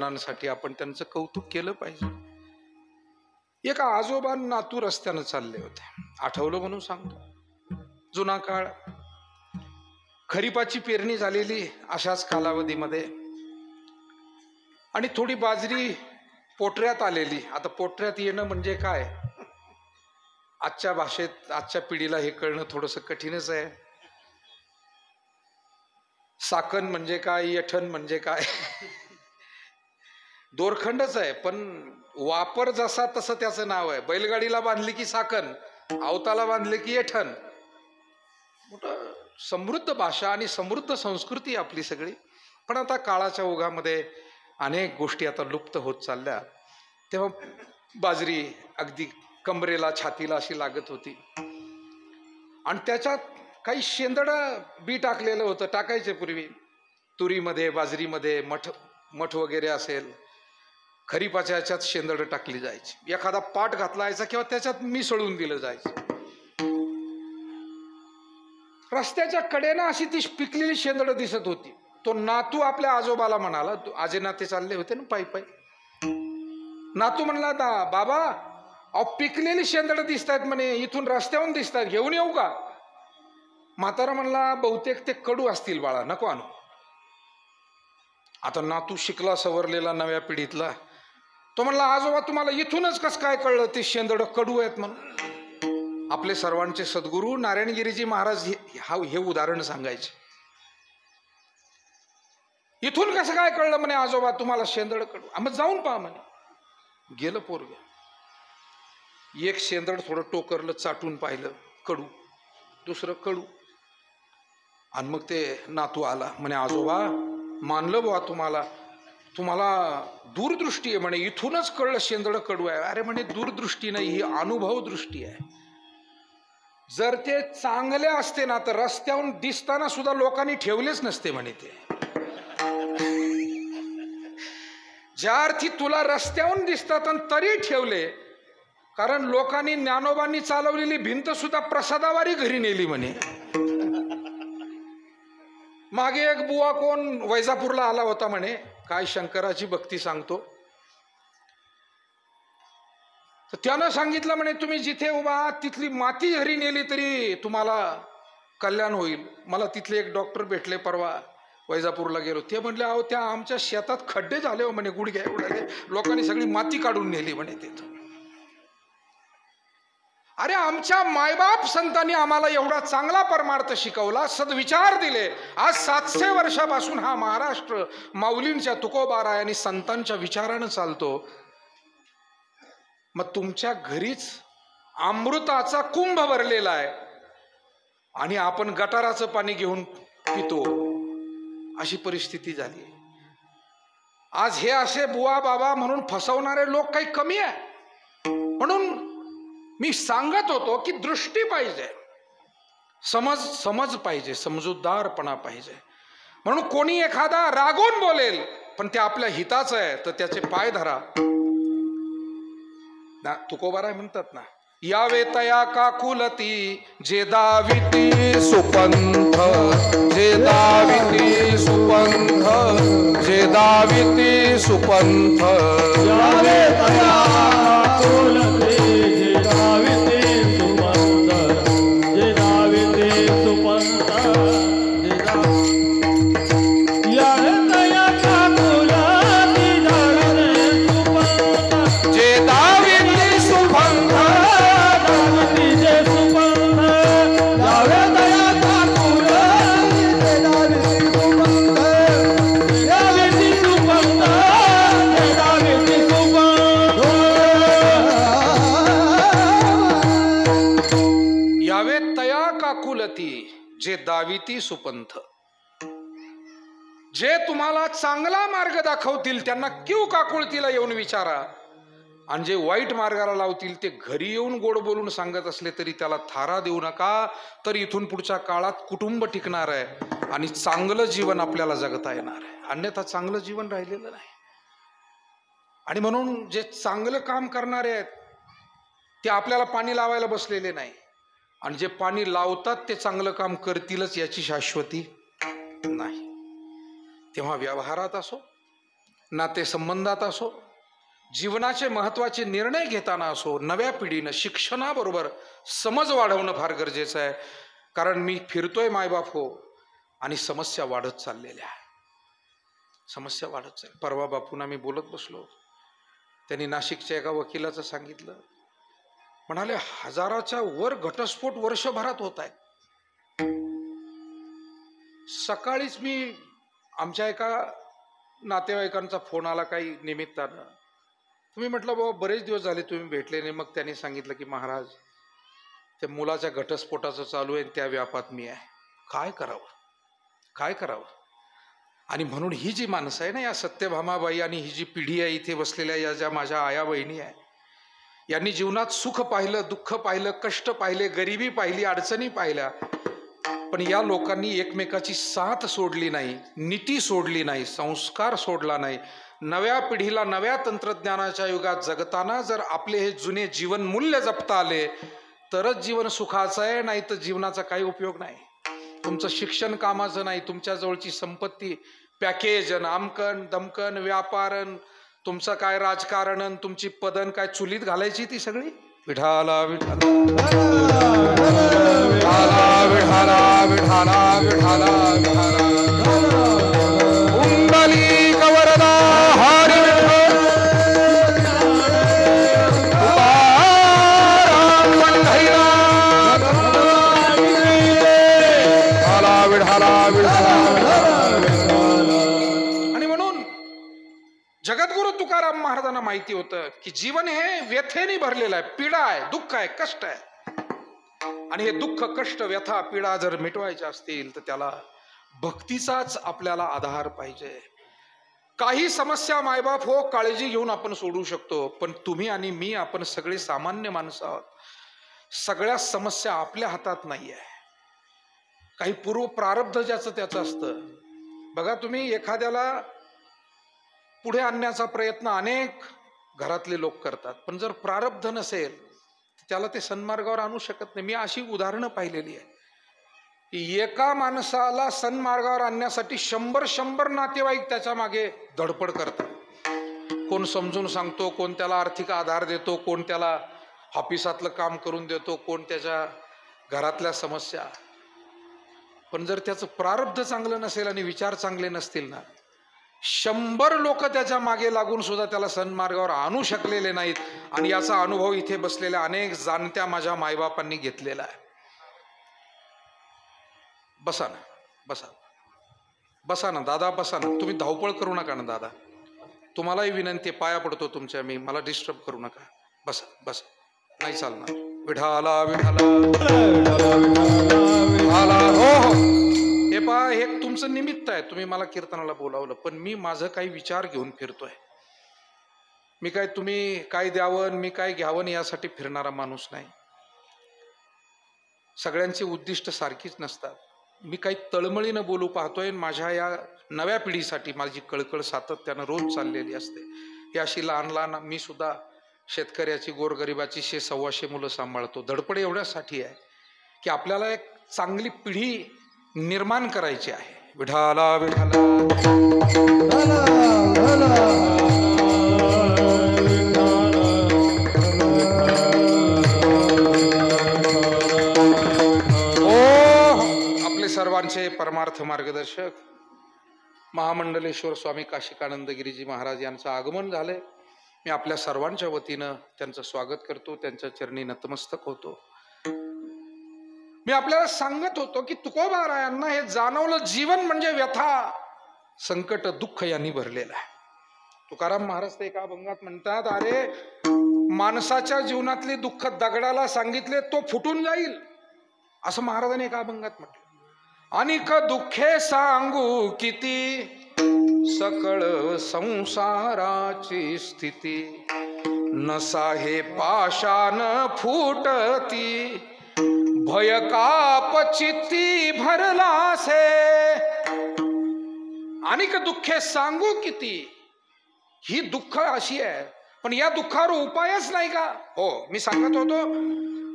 जनांसाठी आपण त्यांचं कौतुक केलं पाहिजे. एका आजोबा नातू रस्त्यानं चालले होते, आठवलं म्हणून सांगतो. जुना काळ, खरीपाची पेरणी झालेली अशाच कालावधीमध्ये, आणि थोडी बाजरी पोटऱ्यात आलेली. आता पोटऱ्यात येणं म्हणजे काय, आजच्या भाषेत आजच्या पिढीला हे कळणं थोडंसं कठीणच आहे. साकण म्हणजे काय, येठण म्हणजे काय, दोरखंडच आहे, पण वापर जसा तसं त्याचं नाव आहे. बैलगाडीला बांधली की साकण, आवताला बांधले की येठण. मोठं समृद्ध भाषा आणि समृद्ध संस्कृती आपली सगळी. पण आता काळाच्या ओघामध्ये अनेक गोष्टी आता लुप्त होत चालल्या. तेव्हा बाजरी अगदी कमरेला छातीला अशी लागत होती, आणि त्याच्यात काही शेंदडं बी टाकलेलं होतं. टाकायचे पूर्वी तुरीमध्ये, बाजरीमध्ये मठ वगैरे असेल, खरीपाच्या याच्यात शेंदडं टाकली जायची. एखादा पाट घातला जायचा किंवा त्याच्यात मिसळून दिलं जायचं. रस्त्याच्या कडेनं अशी ती पिकलेली शेंदडं दिसत होती. तो नातू आपल्या आजोबाला म्हणाला, आजे नाते चालले होते ना पायी पायी. नातू म्हणला, बाबा अहो पिकलेली शेंदडं दिसत आहेत म्हणे, इथून रस्त्यावरून दिसत आहेत, घेऊन येऊ का? म्हातारा म्हणला, बहुतेक ते कडू असतील बाळा, नको आणू. आता नातू शिकला सवरलेला नव्या पिढीतला, तो म्हणला, आजोबा तुम्हाला इथूनच कसं काय कळलं ते शेंदडं कडू आहेत म्हणून? आपले सर्वांचे सद्गुरू नारायणगिरीजी महाराज हे उदाहरण सांगायचे. इथून कसं काय कळलं म्हणे आजोबा तुम्हाला शेंदड कडू? मग जाऊन पहा म्हणे. गेलं पोरग, एक शेंदड थोडं टोकरलं, चाटून पाहिलं, कडू. दुसरं कडू. आणि मग ते नातू आला म्हणे, आजोबा मानलं बुवा तुम्हाला दूरदृष्टी आहे म्हणे, इथूनच कळलं शेंदड कडू आहे. अरे म्हणे दूरदृष्टी नाही, ही अनुभव दृष्टी आहे. जर ते चांगले असते ना तर रस्त्यावरून दिसताना सुद्धा लोकांनी ठेवलेच नसते म्हणे ते. ज्या अर्थी तुला रस्त्यावरून दिसतात आणि तरी ठेवले, कारण लोकांनी ज्ञानोबांनी चालवलेली भिंत सुद्धा प्रसादावारी घरी नेली म्हणे. मागे एक बुवा कोण वैजापूरला आला होता म्हणे, काय शंकराची भक्ती सांगतो. तर त्यानं सांगितलं म्हणे, तुम्ही जिथे उभा आहात तिथली माती घरी नेली तरी तुम्हाला कल्याण होईल. मला तिथले एक डॉक्टर भेटले परवा, वैजापूरला गेलो. ते म्हणले, अहो त्या आमच्या शेतात खड्डे झाले हो म्हणे, गुडघ्या उडाले, लोकांनी सगळी माती काढून नेली म्हणे तिथं. अरे आमच्या मायबाप संतांनी आम्हाला एवढा चांगला परमार्थ शिकवला, सद्विचार दिले. आज 700 वर्षापासून हा महाराष्ट्र माऊलींच्या तुकोबाराय आणि संतांच्या विचारानं चालतो. मग तुमच्या घरीच अमृताचा कुंभ भरलेला आहे आणि आपण गटाराचं पाणी घेऊन पितो, अशी परिस्थिती झाली. आज हे असे बुवा बाबा म्हणून फसवणारे लोक काही कमी आहे? म्हणून मी सांगत होतो की दृष्टी पाहिजे, समज पाहिजे, समजूतदारपणा पाहिजे. म्हणून कोणी एखादा रागून बोलेल पण ते आपल्या हिताचं आहे तर त्याचे पाय धरा. तुकोबाराय म्हणतात ना, यावे तया काकुलती जे दाविती सुपंथ, जे दाविती सुपंथ, जे दाविती सुपंथ. यावे तया काकुलती जे दाविती सुपंथ, जे दाविती सुपंथ, यावे तया काकुलती जे दाविती सुपंथ, दाविती जे सुपंथ. यावे तया काकुलती जे दाविती सुपंथ, दाविती सुपंथ, जे दाविती सुपंथ. यावे तया काकुलती जे दाविती सुपंथ. जे तुम्हाला चांगला मार्ग दाखवतील त्यांना किंवा काकुळतीला येऊन विचारा, आणि जे वाईट मार्गाला लावतील ते घरी येऊन गोड बोलून सांगत असले तरी त्याला थारा देऊ नका. तर इथून पुढच्या काळात कुटुंब टिकणार आहे आणि चांगलं जीवन आपल्याला जगता येणार आहे. अन्यथा चांगलं जीवन राहिलेलं नाही. आणि म्हणून जे चांगलं काम करणारे आहेत ते आपल्याला पाणी लावायला बसलेले नाही, आणि जे पाणी लावतात ते चांगलं काम करतीलच याची शाश्वती नाही. तेव्हा व्यवहारात असो, नातेसंबंधात असो, जीवनाचे महत्त्वाचे निर्णय घेताना असो, नव्या पिढीनं शिक्षणाबरोबर समज वाढवणं फार गरजेचं आहे. कारण मी फिरतोय मायबाप हो, आणि समस्या वाढत चाललेल्या आहे. समस्या वाढत चालल्या. परवा बापूंना मी बोलत बसलो, त्यांनी नाशिकच्या एका वकिलाचं सांगितलं. म्हणाले 1000च्या वर घटस्फोट वर्षभरात होत आहेत. सकाळीच मी आमच्या एका नातेवाईकांचा फोन आला काही निमित्तानं. तुम्ही म्हटलं बाबा बरेच दिवस झाले तुम्ही भेटले नाही. मग त्यांनी सांगितलं की महाराज ते मुलाच्या घटस्फोटाचं चालू आहे, त्या व्यापात मी आहे. काय करावं, काय करावं. आणि म्हणून ही जी माणसं आहे ना, या सत्यभामाबाई आणि ही जी पिढी आहे इथे बसलेल्या, या ज्या माझ्या आया बहिणी आहे, यांनी जीवनात सुख पाहिलं, दुःख पाहिलं, कष्ट पाहिले, गरिबी पाहिली, अडचणी पाहिल्या. पण या लोकांनी एकमेकाची साथ सोडली नाही, नीती सोडली नाही, संस्कार सोडला नाही. नव्या पिढीला नव्या तंत्रज्ञानाच्या युगात जगताना जर आपले हे जुने जीवन मूल्य जपता आले तरच जीवन सुखाचं आहे, नाही तर जीवनाचा काही उपयोग नाही. तुमचं शिक्षण कामाचं नाही, तुमच्या जवळची संपत्ती, पॅकेज, आमकन दमकन, व्यापारन, तुमचं काय राजकारण, तुमची पदन काय चुलीत घालायची ती सगळी. विठाला विठाला विठाला विठाला विठाला विठाला कुंडली कवरदा हरी विठ्ठल तुकाराम पंढरीनाथ विठाला विठाला विठाला. आणि म्हणून जगद्गुरु तुकाराम महाराजांना माहिती होतं की जीवन हे व्यथेने भरलेलं आहे, पीडा आहे, दुःख आहे, कष्ट आहे. आणि हे दुःख, कष्ट, व्यथा, पीडा जर मिटवायच्या असतील तर त्याला भक्तीचाच आपल्याला आधार पाहिजे. काही समस्या मायबाप हो काळजी घेऊन आपण सोडू शकतो, पण तुम्ही आणि मी, आपण सगळे सामान्य माणसं आहोत. सगळ्या समस्या आपल्या हातात नाही आहे. काही पूर्व प्रारब्ध ज्याचं त्याचं असतं. बघा तुम्ही एखाद्याला पुढे आणण्याचा प्रयत्न अनेक घरातले लोक करतात, पण जर प्रारब्ध नसेल त्याला ते सन्मार्गावर आणू शकत नाही. मी अशी उदाहरणं पाहिलेली आहे की एका माणसाला सन्मार्गावर आणण्यासाठी 100 नातेवाईक त्याच्या मागे धडपड करतात. कोण समजून सांगतो, कोण त्याला आर्थिक आधार देतो, कोण त्याला ऑफिसातलं काम करून देतो, कोण त्याच्या घरातल्या समस्या. पण जर त्याचं प्रारब्ध चांगलं नसेल आणि विचार चांगले नसतील ना, 100 लोक त्याच्या मागे लागून सुद्धा त्याला सन्मार्गावर आणू शकलेले नाहीत. आणि याचा अनुभव इथे बसलेल्या अनेक जाणत्या माझ्या मायबापांनी घेतलेला आहे. बसा ना, बसा बसा ना दादा, बसा ना. तुम्ही धावपळ करू नका ना दादा, तुम्हालाही विनंती, पाया पडतो तुमच्या मी, मला डिस्टर्ब करू नका. बसा बसा, नाही चालणार. विठाला विठाला विठाला. हो हो, हे पहा, हे तुमचं निमित्त आहे, तुम्ही मला कीर्तनाला बोलावलं, पण मी माझं काही विचार घेऊन फिरतोय. मी काय तुम्ही काय द्यावं, मी काय घ्यावं यासाठी फिरणारा माणूस नाही. सगळ्यांची उद्दिष्ट सारखीच नसतात. मी काही तळमळीनं बोलू पाहतोय. माझ्या या नव्या पिढीसाठी माझी कळकळ सातत्यानं रोज चाललेली असते. ही अशी लहान लहान, मी सुद्धा शेतकऱ्याची, गोरगरिबाची 100-125 मुलं सांभाळतो. धडपड एवढ्यासाठी आहे की आपल्याला एक चांगली पिढी निर्माण करायची आहे. विठाला विठाला. आपले सर्वांचे परमार्थ मार्गदर्शक महामंडलेश्वर स्वामी काशिकानंद गिरीजी महाराज यांचं आगमन झालंय. मी आपल्या सर्वांच्या वतीनं त्यांचं स्वागत करतो, त्यांच्या चरणी नतमस्तक होतो. मी आपल्याला सांगत होतो की तुकोबारायांना हे जाणवलं, जीवन म्हणजे व्यथा, संकट, दुःख यांनी भरलेलं आहे. तुकाराम महाराज ते एका अभंगात म्हणतात, अरे माणसाच्या जीवनातली दुःख दगडाला सांगितले तो फुटून जाईल, असं महाराजांनी एका अभंगात म्हटलं. अनिक दुःखे सांगू किती, सकळ संसाराची स्थिती, नसा हे पाशान फुटती, भय काप चित्ती भरलासे. अनेक दुःखे सांगू किती, ही दुःख अशी आहे, पण या दुःखावर उपायच नाही का? हो, मी सांगत होतो,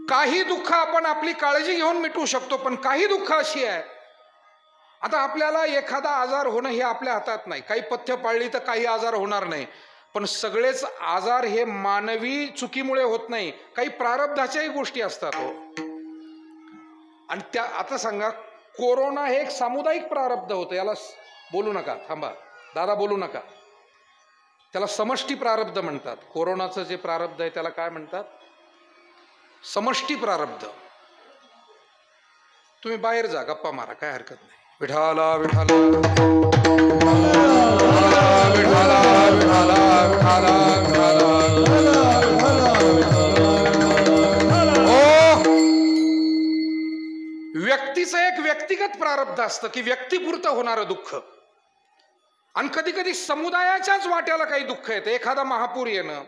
काही दुःख आपण आपली काळजी घेऊन मिटवू शकतो, पण काही दुःख अशी आहे आता आपल्याला एखादा आजार होणं हे आपल्या हातात नाही. काही पथ्य पाळली तर काही आजार होणार नाही, पण सगळेच आजार हे मानवी चुकीमुळे होत नाही. काही प्रारब्धाच्याही गोष्टी असतात हो. आणि त्या आता सांगा, कोरोना हे एक सामुदायिक प्रारब्ध होतं. याला बोलू नका, थांबा दादा, बोलू नका. त्याला समष्टी प्रारब्ध म्हणतात. कोरोनाचं जे प्रारब्ध आहे त्याला काय म्हणतात? समष्टी प्रारब्ध. तुम्ही बाहेर जा, गप्पा मारा, काय हरकत नाही. विठाला विठाला विठाला विठाला विठाला विठाला. व्यक्तीचं एक व्यक्तिगत प्रारब्ध असतं की व्यक्तिपुरतं होणारं दुःख, आणि कधी कधी समुदायाच्याच वाट्याला काही दुःख येतं. एखादा महापूर येणं,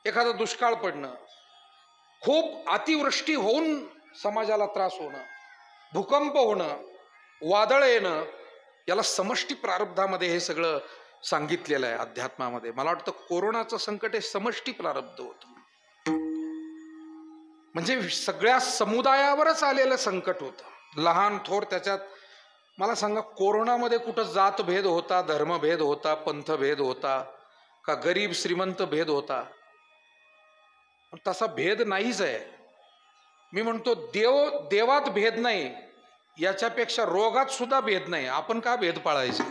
एखादा दुष्काळ पडणं, खूप अतिवृष्टी होऊन समाजाला त्रास होणं, भूकंप होणं, वादळ येणं, याला समष्टी प्रारब्धामध्ये हे सगळं सांगितलेलं आहे अध्यात्मामध्ये. मला वाटतं कोरोनाचं संकट हे समष्टी प्रारब्ध होतं, म्हणजे सगळ्या समुदायावरच आलेलं संकट होतं, लहान थोर त्याच्यात. मला सांगा, कोरोनामध्ये कुठं जातभेद होता, धर्मभेद होता, पंथभेद होता का गरीब श्रीमंत भेद होता? तसा भेद नाहीच आहे. मी म्हणतो देवात भेद नाही, याच्यापेक्षा रोगात सुद्धा भेद नाही. आपण का भेद पाळायचे?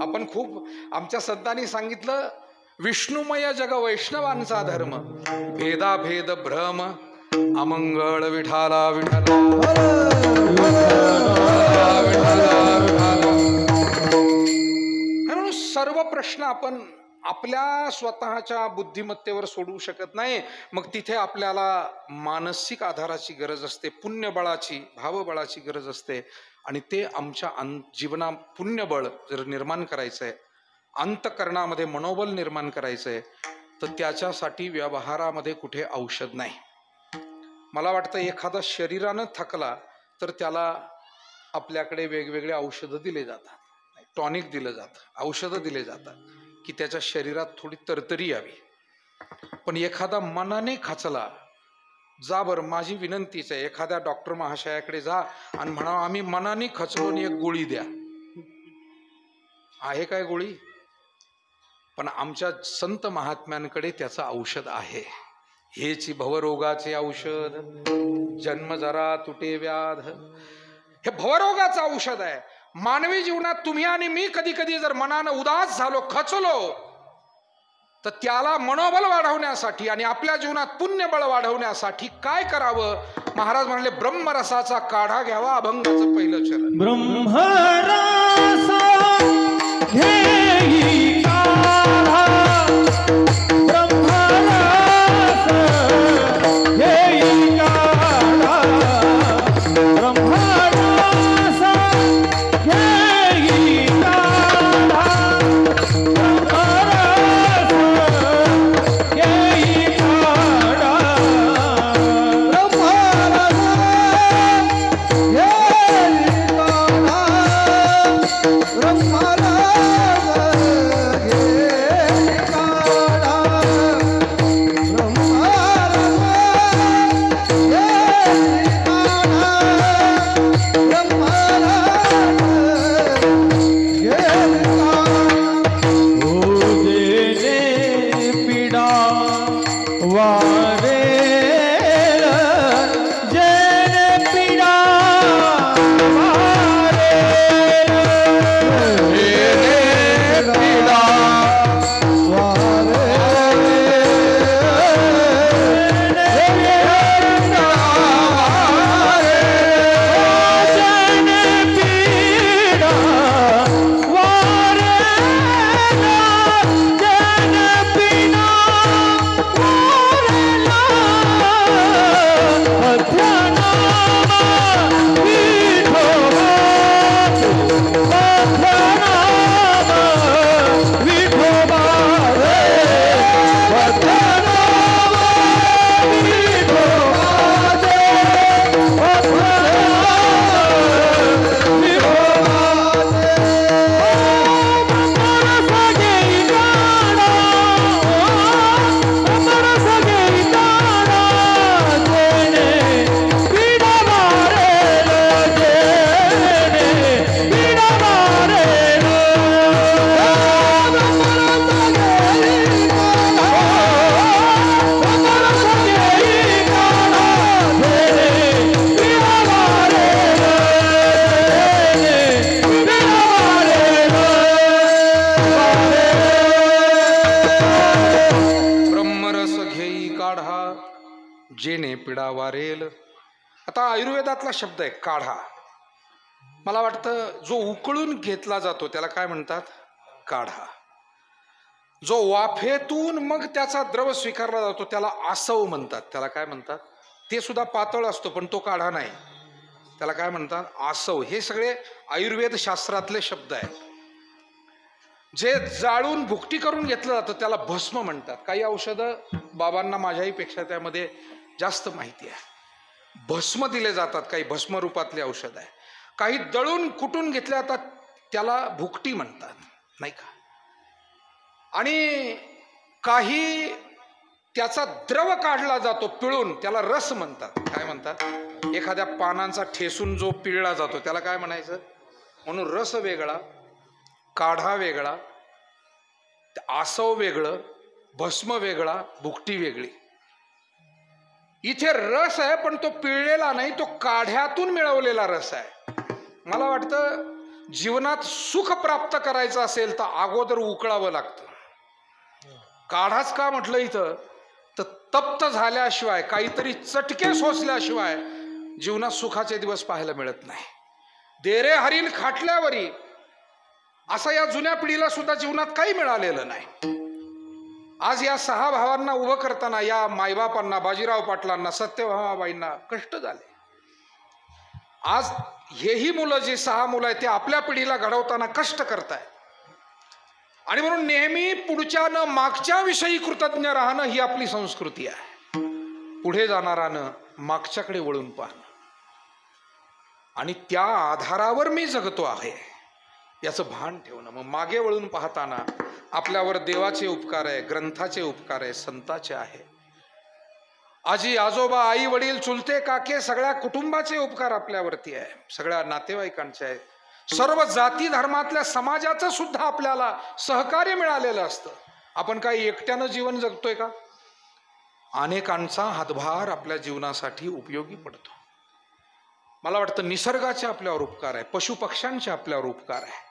आपण खूप, आमच्या संतांनी सांगितलं, विष्णुमय जग वैष्णवांचा धर्म, भेदाभेद भ्रम अमंगळ विठाला विठाला. म्हणून सर्व प्रश्न आपण आपल्या स्वतःच्या बुद्धिमत्तेवर सोडवू शकत नाही. मग तिथे आपल्याला मानसिक आधाराची गरज असते, पुण्यबळाची, भावबळाची गरज असते. आणि ते आमच्या जीवना पुण्यबळ जर निर्माण करायचं आहे, अंतःकरणामध्ये मनोबल निर्माण करायचं आहे, तर त्याच्यासाठी व्यवहारामध्ये कुठे औषध नाही. मला वाटतं एखादा शरीरानं थकला तर त्याला आपल्याकडे वेगवेगळे औषधं दिले जातात, टॉनिक दिलं जातं, औषधं दिले जातात की त्याच्या शरीरात थोडी तरतरी यावी. पण एखादा मनाने खचला, जा बरं, माझी विनंतीच आहे, एखाद्या डॉक्टर महाशयाकडे जा आणि म्हणा, आम्ही मनाने खचलो आणि एक गोळी द्या. आहे काय गोळी? पण आमच्या संत महात्म्यांकडे त्याचं औषध आहे. हेची भवरोगाचे औषध, जन्म जरा तुटे व्याध, हे भवरोगाचं औषध आहे. मानवी जीवनात तुम्ही आणि मी कधी कधी जर मनानं उदास झालो, खचलो, तर त्याला मनोबल वाढवण्यासाठी आणि आपल्या जीवनात पुण्यबळ वाढवण्यासाठी काय करावं? महाराज म्हणले, ब्रह्मरसाचा काढा घ्यावा. अभंगाचं पहिलं चरण. ब्रह्मरस घेई काढा, ब्रह्मरस घेई काढा, ब्रह्मरस घेई काढा, ब्रह्मरस घेई काढा, ब्रह्मरस जेने पिडा वारेल. आता आयुर्वेदातला शब्द आहे काढा. मला वाटतं जो उकळून घेतला जातो त्याला काय म्हणतात? काढा. जो वाफेतून मग त्याचा द्रव स्वीकारला जातो त्याला आसव म्हणतात. त्याला काय म्हणतात? ते सुद्धा पातळ असतो पण तो काढा नाही. त्याला काय म्हणतात? आसव. हे सगळे आयुर्वेद शास्त्रातले शब्द आहेत. जे जाळून भुकटी करून घेतलं जातं त्याला भस्म म्हणतात. काही औषधं बाबांना माझ्याही पेक्षा त्यामध्ये जास्त माहिती आहे. भस्म दिले जातात, काही भस्म रूपातले औषध आहे. काही दळून कुटून घेतले जातात त्याला भुकटी म्हणतात, नाही का? आणि काही त्याचा द्रव काढला जातो पिळून त्याला रस म्हणतात. काय म्हणतात? एखाद्या पानांचा ठेसून जो पिळला जातो त्याला काय म्हणायचं? म्हणून रस वेगळा, काढा वेगळा, आसव वेगळं, भस्म वेगळा, भुकटी वेगळी. इथे रस आहे पण तो पिळलेला नाही, तो काढ्यातून मिळवलेला रस आहे. मला वाटतं जीवनात सुख प्राप्त करायचं असेल तर अगोदर उकळावं लागतं. काढाच का म्हटलं इथं? तर तप्त झाल्याशिवाय, काहीतरी चटके सोसल्याशिवाय जीवनात सुखाचे दिवस पाहायला मिळत नाही. देरे हरीण खाटल्यावरी असं या जुन्या पिढीला सुद्धा जीवनात काही मिळालेलं नाही. आज या 6 भावांना उभं करताना या मायबापांना, बाजीराव पाटलांना, सत्यभामाबाईंना कष्ट झाले. आज हेही मुलं, जी 6 मुलं आहेत, ते आपल्या पिढीला घडवताना कष्ट करतायत. आणि म्हणून नेहमी पुढच्यानं मागच्या विषयी कृतज्ञ राहणं ही आपली संस्कृती आहे. पुढे जाणारानं मागच्याकडे वळून पाहणं आणि त्या आधारावर मी जगतो आहे याचं भान ठेवणं. मग मागे वळून पाहताना आपल्यावर देवाचे उपकार आहे, ग्रंथाचे उपकार आहे, संताचे आहे. आजी आजोबा, आई वडील, चुलते काके, सगळ्या कुटुंबाचे उपकार आपल्यावरती आहे, सगळ्या नातेवाईकांचे आहे. सर्व जाती धर्मातल्या समाजाचं सुद्धा आपल्याला सहकार्य मिळालेलं असतं. आपण काही एकट्यानं जीवन जगतोय का? अनेकांचा हातभार आपल्या जीवनासाठी उपयोगी पडतो. मला वाटतं निसर्गाचे आपल्यावर उपकार आहे, पशुपक्ष्यांचे आपल्यावर उपकार आहे.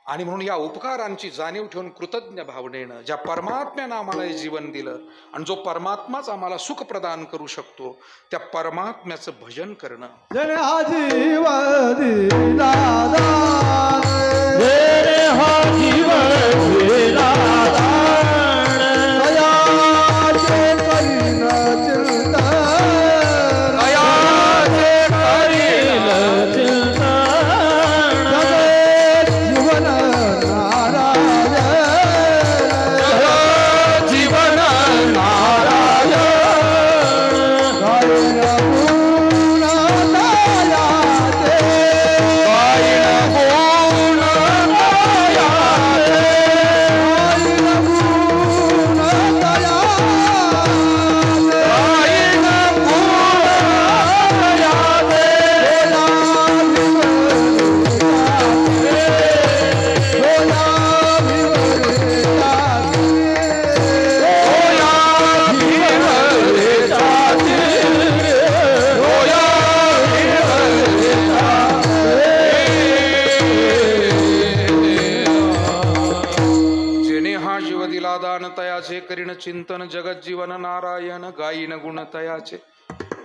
आणि म्हणून या उपकारांची जाणीव ठेवून कृतज्ञ भावनेनं ज्या परमात्म्यानं आम्हाला हे जीवन दिलं आणि जो परमात्माच आम्हाला सुख प्रदान करू शकतो त्या परमात्म्याचं भजन करणं. जने हा जीव दिला दान, जने हा जीव दिला दान, दयाचे करीन चिंतन, दयाचे करील चिंतन, जगत जीवन नारायण, जगत जीवन नारायण, गायन गुण दयाचे, गायन गुण दयाचे, गायन गुण दयाचे, जेने हा जीव दिला दान तयाचे करीन चिंतन, जगत जीवन नारायण गायीन गुण तयाचे.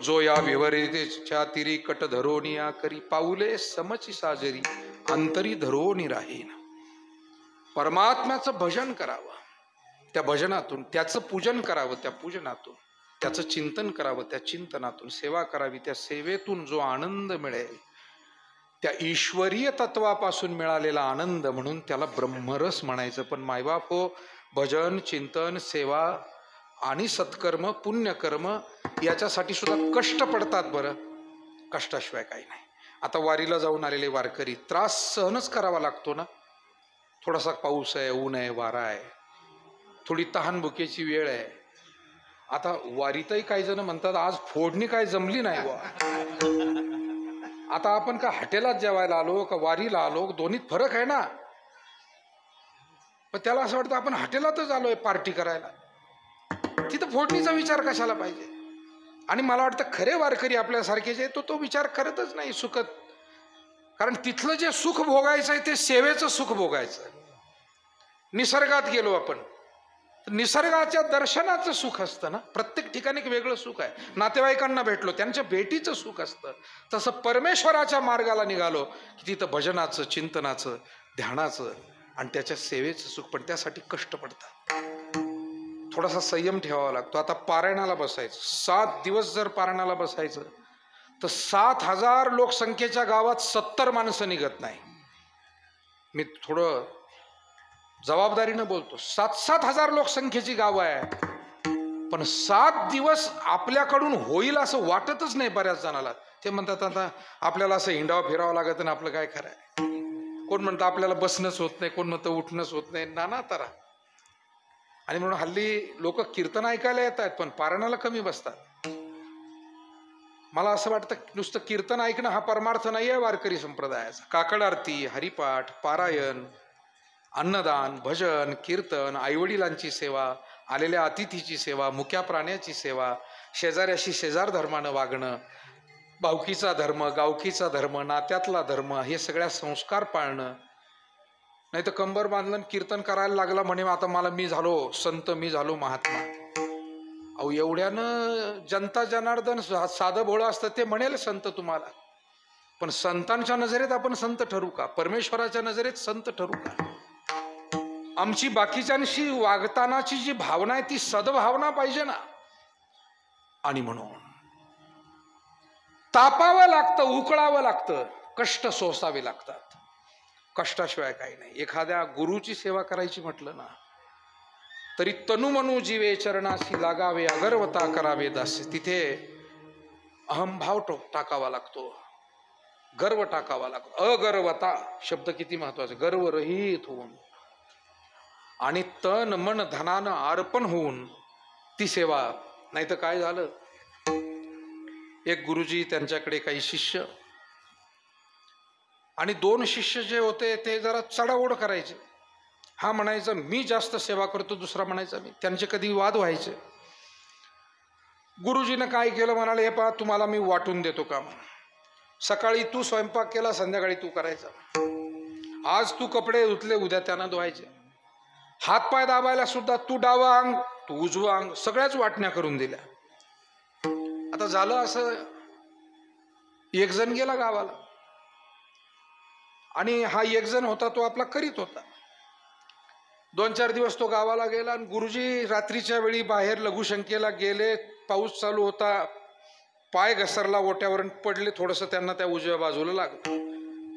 जो या विवरितेच्या तिरी कट धरोनी या करी, पाऊले समची साजरी अंतरी धरोनी राहीन. परमात्म्याचं भजन करावं, त्या भजनातून त्याचं पूजन करावं, त्या पूजनातून त्याचं चिंतन करावं, त्या चिंतनातून सेवा करावी, त्या सेवेतून जो आनंद मिळेल त्या ईश्वरीय तत्वापासून मिळालेला आनंद, म्हणून त्याला ब्रह्मरस म्हणायचं. पण मायबाप हो, भजन, चिंतन, सेवा आणि सत्कर्म, पुण्यकर्म याच्यासाठी सुद्धा कष्ट पडतात. बरं, कष्टाशिवाय काही नाही. आता वारीला जाऊन आलेले वारकरी, त्रास सहनच करावा लागतो ना. थोडासा पाऊस आहे, ऊन आहे, वारा आहे, थोडी तहानभुकेची वेळ आहे. आता वारीतही काही जण म्हणतात आज फोडणी काय जमली नाही बुवा. आता आपण का हॉटेलात जेवायला आलो का वारीला आलो, दोन्हीत फरक आहे ना. पण त्याला असं वाटतं आपण हॉटेलातच आलोय पार्टी करायला, तिथं फोडणीचा विचार कशाला पाहिजे. आणि मला वाटतं खरे वारकरी आपल्यासारखे जे तो विचार करतच नाही सुखत. कारण तिथलं जे सुख भोगायचं आहे ते सेवेचं सुख भोगायचं. निसर्गात गेलो आपण, निसर्गाच्या दर्शनाचं सुख असतं ना, प्रत्येक ठिकाणी एक वेगळं सुख आहे. नातेवाईकांना भेटलो त्यांच्या भेटीचं सुख असतं. तसं परमेश्वराच्या मार्गाला निघालो की तिथं भजनाचं, चिंतनाचं, ध्यानाचं आणि त्याच्या सेवेचं सुख. पण त्यासाठी कष्ट पडतात, थोडासा संयम ठेवावा लागतो. आता पारायणाला बसायचं, 7 दिवस जर पारायणाला बसायचं तर 7,000 लोकसंख्येच्या गावात 70 माणसं निघत नाही. मी थोडं जबाबदारीनं बोलतो. 7-7 हजार लोकसंख्येची गावं आहे, पण 7 दिवस आपल्याकडून होईल असं वाटतच नाही बऱ्याच जणाला. ते म्हणतात आता आपल्याला असं हिंडावं फिरावं लागत आणि आपलं काय खरं आहे. कोण म्हणतं आपल्याला बसणंच होत नाही, कोण म्हणतं उठणंच होत नाही, नाना तरा. आणि म्हणून हल्ली लोक कीर्तन ऐकायला येत आहेत पण पारायणाला कमी बसतात. मला असं वाटतं नुसतं कीर्तन ऐकणं हा परमार्थ नाही आहे वारकरी संप्रदायाचा. काकड आरती, हरिपाठ, पारायण, अन्नदान, भजन, कीर्तन, आईवडिलांची सेवा, आलेल्या अतिथीची सेवा, मुक्या प्राण्याची सेवा, शेजाऱ्याशी शेजार धर्मानं वागणं, भावकीचा धर्म, गावकीचा धर्म, नात्यातला धर्म, हे सगळ्या संस्कार पाळणं. नाही तर कंबर बांधलं कीर्तन करायला लागला म्हणे आता मला मी झालो संत, मी झालो महात्मा. अहो एवढ्यानं जनता जनार्दन साधं भोळं असतं ते म्हणेल संत तुम्हाला, पण संतांच्या नजरेत आपण संत ठरू का? परमेश्वराच्या नजरेत संत ठरू का? आमची बाकीच्यांशी वागतानाची जी भावना आहे ती सद्भावना पाहिजे ना. आणि म्हणून तापावं लागतं, उकळावं लागतं, कष्ट सोसावे लागतात. कष्टाशिवाय काही नाही. एखाद्या गुरुची सेवा करायची म्हटलं ना तरी तनुमनु जीवे चरणाशी लागावे, अगरवता करावे दास. तिथे अहंभाव टाकावा लागतो, गर्व टाकावा लागतो. अगर्वता शब्द किती महत्वाचा. गर्व रहित होऊन आणि तन मन धनानं अर्पण होऊन ती सेवा. नाही तर काय झालं, एक गुरुजी त्यांच्याकडे काही शिष्य आणि 2 शिष्य जे होते ते जरा चढाओढ करायचे. हा म्हणायचा मी जास्त सेवा करतो, दुसरा म्हणायचा मी. त्यांचे कधी वाद व्हायचे. गुरुजीनं काय केलं, म्हणाले हे पहा तुम्हाला मी वाटून देतो काम. सकाळी तू स्वयंपाक केला, संध्याकाळी तू करायचा. आज तू कपडे धुतले, उद्या त्यानं धुवायचे. हातपाय दाबायला सुद्धा तू डावा अंग, तू उजवं अंग, सगळ्याच वाटण्या करून दिल्या. आता झालं असं, एक जण गेला गावाला आणि हा एक जण होता तो आपला करीत होता. 2-4 दिवस तो गावाला गेला आणि गुरुजी रात्रीच्या वेळी बाहेर लघुशंकेला गेले. पाऊस चालू होता, पाय घसरला, ओट्यावर पडले. थोडंसं त्यांना त्या उजव्या बाजूला लागलं.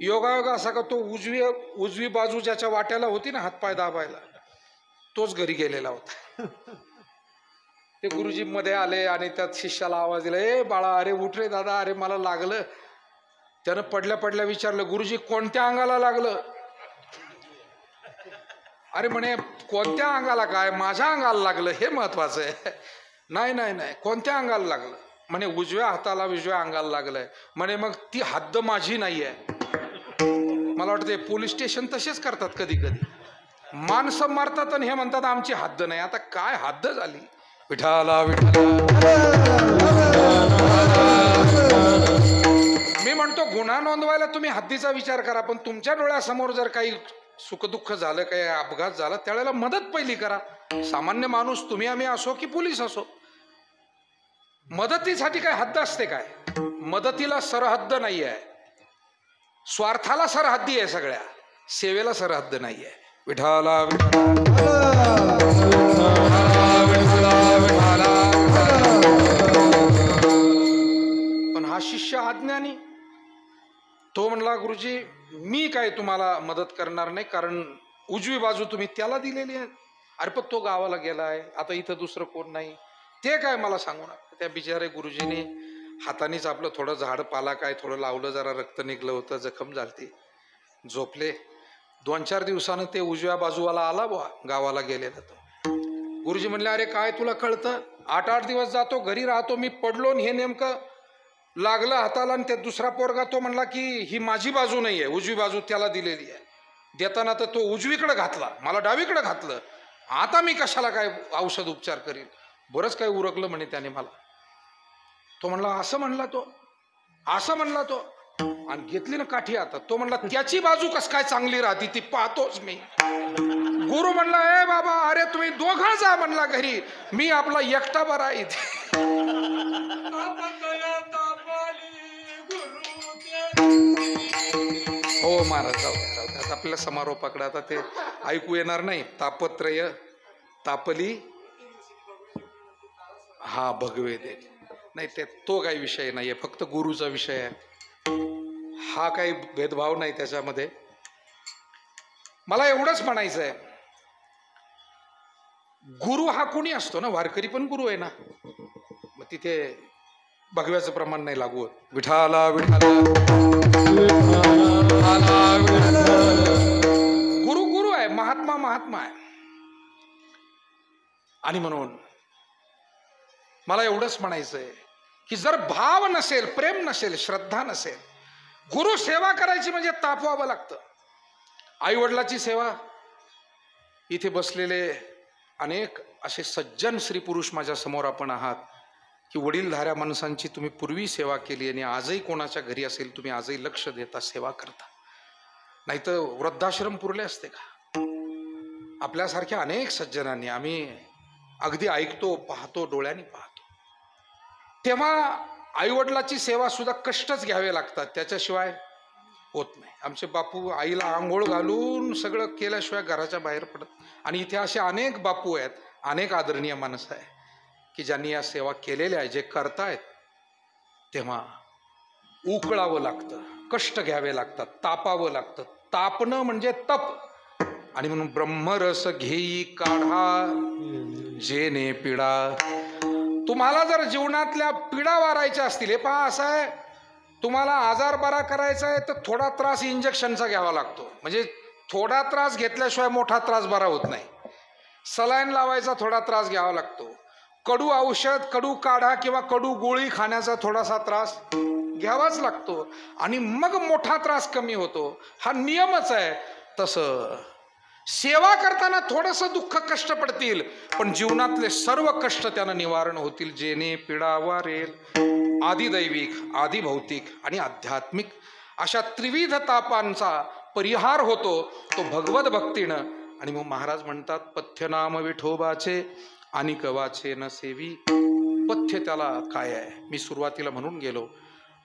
योगायोगा असा का तो उजवी बाजू ज्याच्या वाट्याला होती ना हातपाय दाबायला, तोच घरी गेलेला होता. ते गुरुजी मध्ये आले आणि त्यात शिष्याला आवाज दिला, ए बाळा, अरे उठ रे दादा, अरे मला लागलं. त्यानं पडल्या पडल्या विचारलं, गुरुजी कोणत्या अंगाला लागलं? अरे म्हणे कोणत्या अंगाला काय, माझ्या अंगाला लागलं हे महत्वाचं आहे. नाही नाही नाही, कोणत्या अंगाला लागलं? म्हणे उजव्या हाताला, उजव्या अंगाला लागलंय. म्हणे मग ती हद्द माझी नाही आहे. मला वाटतं पोलीस स्टेशन तसेच करतात कधी कधी. माणसं मारतात आणि हे म्हणतात आमची हद्द नाही. आता काय हद्द झाली? विठाला विठाला. मी म्हणतो गुन्हा नोंदवायला तुम्ही हद्दीचा विचार करा, पण तुमच्या डोळ्यासमोर जर काही सुखदुःख झालं, काही अपघात झाला, त्यावेळेला मदत पहिली करा. सामान्य माणूस तुम्ही आम्ही असो की पोलीस असो, मदतीसाठी काय हद्द असते काय? मदतीला सरहद्द नाही आहे. स्वार्थाला सरहद्दी आहे, सगळ्या सेवेला सरहद्द नाही आहे. विठाला पण हा शिष्य अज्ञानी. तो म्हणला गुरुजी मी काय तुम्हाला मदत करणार नाही, कारण उजवी बाजू तुम्ही त्याला दिलेली आहे. अरे पण तो गावाला गेलाय, आता इथं दुसरं कोण नाही, ते काय मला सांगू नका. त्या बिचारे गुरुजीने हातानेच आपलं थोडं झाड पाला काय थोडं लावलं, जरा रक्त निघलं होतं, जखम झालती, झोपले. 2-4 दिवसानं ते उजव्या बाजूवाला आला बुवा, गावाला गेलेला तो. गुरुजी म्हणले अरे काय तुला कळतं, 8-8 दिवस जातो, घरी राहतो, मी पडलो हे नेमकं लागलं हाताला. आणि ते दुसरा पोरगा तो म्हणला की ही माझी बाजू नाही आहे, उजवी बाजू त्याला दिलेली आहे. देताना तर तो उजवीकडे घातला, मला डावीकडे घातलं. आता मी कशाला काय औषध उपचार करील? बरंच काही उरकलं म्हणे त्याने मला. तो म्हणला असं म्हणला तो, असं म्हणला तो. आणि घेतली ना काठी आता. तो म्हणला त्याची बाजू कस काय चांगली राहते ती पाहतोच मी. गुरु म्हणला ए बाबा, अरे तुम्ही दोघं जा म्हणला घरी, मी आपला एकटा बरा इथे. हो महाराज, जाऊ द्या. आपल्याला समारोपाकडे आता ते ऐकू येणार नाही. तापत्रय तापली हा भगवे दे, नाही ते तो काही विषय नाहीये, फक्त गुरुचा विषय आहे. हा काही भेदभाव नाही त्याच्यामध्ये. मला एवढंच म्हणायचं आहे, गुरु हा कोणी असतो ना, वारकरी पण गुरु आहे ना. मग तिथे भगव्याचं प्रमाण नाही लागू होत. विठाला विठाला गुरु गुरु आहे, महात्मा महात्मा आहे. आणि म्हणून मला एवढंच म्हणायचं आहे की जर भाव नसेल, प्रेम नसेल, श्रद्धा नसेल, गुरु सेवा करायची म्हणजे तापवावं लागतं. आई वडिलाची सेवा, इथे बसलेले अनेक असे सज्जन स्त्री पुरुष माझ्या समोर आपण आहात की वडीलधाऱ्या माणसांची तुम्ही पूर्वी सेवा केली आणि आजही कोणाच्या घरी असेल तुम्ही आजही लक्ष देता, सेवा करता. नाही तर वृद्धाश्रम पुरले असते का? आपल्यासारख्या अनेक सज्जनांनी आम्ही अगदी ऐकतो, पाहतो, डोळ्यांनी पाहतो. तेव्हा आईवडिलाची सेवा सुद्धा कष्टच घ्यावे लागतात, त्याच्याशिवाय होत नाही. आमचे बापू आईला आंघोळ घालून सगळं केल्याशिवाय घराच्या बाहेर पडत. आणि इथे असे अनेक बापू आहेत, अनेक आदरणीय माणसं आहे की ज्यांनी या सेवा केलेल्या आहे, जे करतायत. तेव्हा उकळावं लागतं, कष्ट घ्यावे लागतात, तापावं लागतं. तापणं म्हणजे तप. आणि म्हणून ब्रह्मरस घेई काढा जेने पिढा. तुम्हाला जर जीवनातल्या पिढा वारायच्या असतील, हे पहा असं आहे, तुम्हाला आजार बरा करायचा आहे तर थोडा त्रास इंजेक्शनचा घ्यावा लागतो. म्हणजे थोडा त्रास घेतल्याशिवाय मोठा त्रास बरा होत नाही. सलाईन लावायचा थोडा त्रास घ्यावा लागतो. कडू औषध, कडू काढा किंवा कडू गोळी खाण्याचा थोडासा त्रास घ्यावाच लागतो आणि मग मोठा त्रास कमी होतो. हा नियमच आहे. तसं सेवा करताना थोडंसं दुःख कष्ट पडतील, पण जीवनातले सर्व कष्ट त्यानं निवारण होतील. जेने पिढा वारेल. आदिदैविक, आदिभौतिक आणि आध्यात्मिक अशा त्रिविध तापांचा परिहार होतो तो भगवत भक्तीनं. आणि मग महाराज म्हणतात पथ्यनाम विठोबाचे आणि कवाचे न सेवी. पथ्य त्याला काय आहे, मी सुरुवातीला म्हणून गेलो.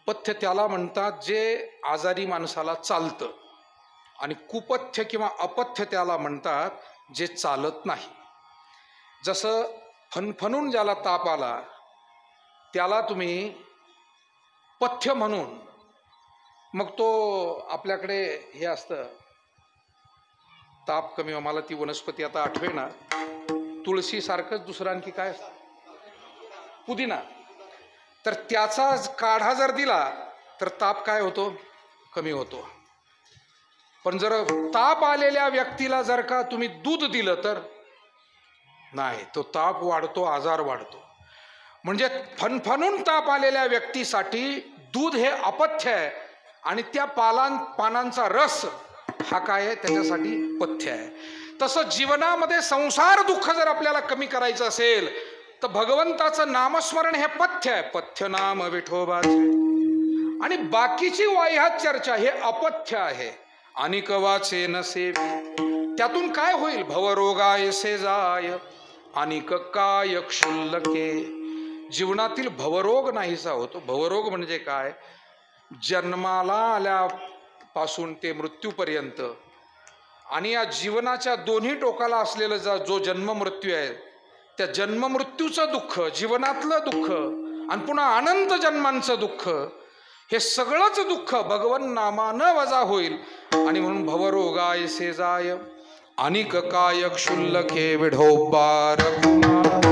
पथ्य त्याला म्हणतात जे आजारी माणसाला चालतं, आणि कुपथ्य किंवा अपथ्य त्याला म्हणतात जे चालत नाही. जसं फनफनून ज्याला ताप आला त्याला तुम्ही पथ्य म्हणून, मग तो आपल्याकडे हे असतं ताप कमी. मला ती वनस्पती आता आठवे ना, तुळशी सारखंच दुसरं आणखी काय असतं, पुदिना. तर त्याचा काढा जर दिला तर ताप काय होतो, कमी होतो. पण जर ताप आलेल्या व्यक्तीला जर का तुम्ही दूध दिलं तर नाही, तो ताप वाढतो, आजार वाढतो. म्हणजे फनफनून ताप आलेल्या व्यक्तीसाठी दूध हे अपथ्य आहे आणि त्या पानांचा रस हा काय आहे, त्याच्यासाठी पथ्य आहे. तसं जीवनामध्ये संसार दुःख जर आपल्याला कमी करायचं असेल तर भगवंताचं नामस्मरण हे पथ्य आहे. पथ्य नाम विठोबाचे. आणि बाकीची वाह्यात चर्चा हे अपथ्य आहे. आणि कवाचे न सेवी. त्यातून काय होईल, भवरोगाय से जाय अनिक काय क्षुल्लके. जीवनातील भवरोग नाहीसा होतो. भवरोग म्हणजे काय, जन्माला आल्यापासून ते मृत्यूपर्यंत आणि या जीवनाच्या दोन्ही टोकाला असलेलं जो जन्म मृत्यू आहे, त्या जन्म मृत्यूचं दुःख, जीवनातलं दुःख आणि पुन्हा अनंत जन्मांचं दुःख, हे सगळंच दुःख भगवन नामानं वजा होईल. आणि म्हणून भवरोगाय से जाय अनिक काय क्षुल्लके विढोबा रघुनाथ.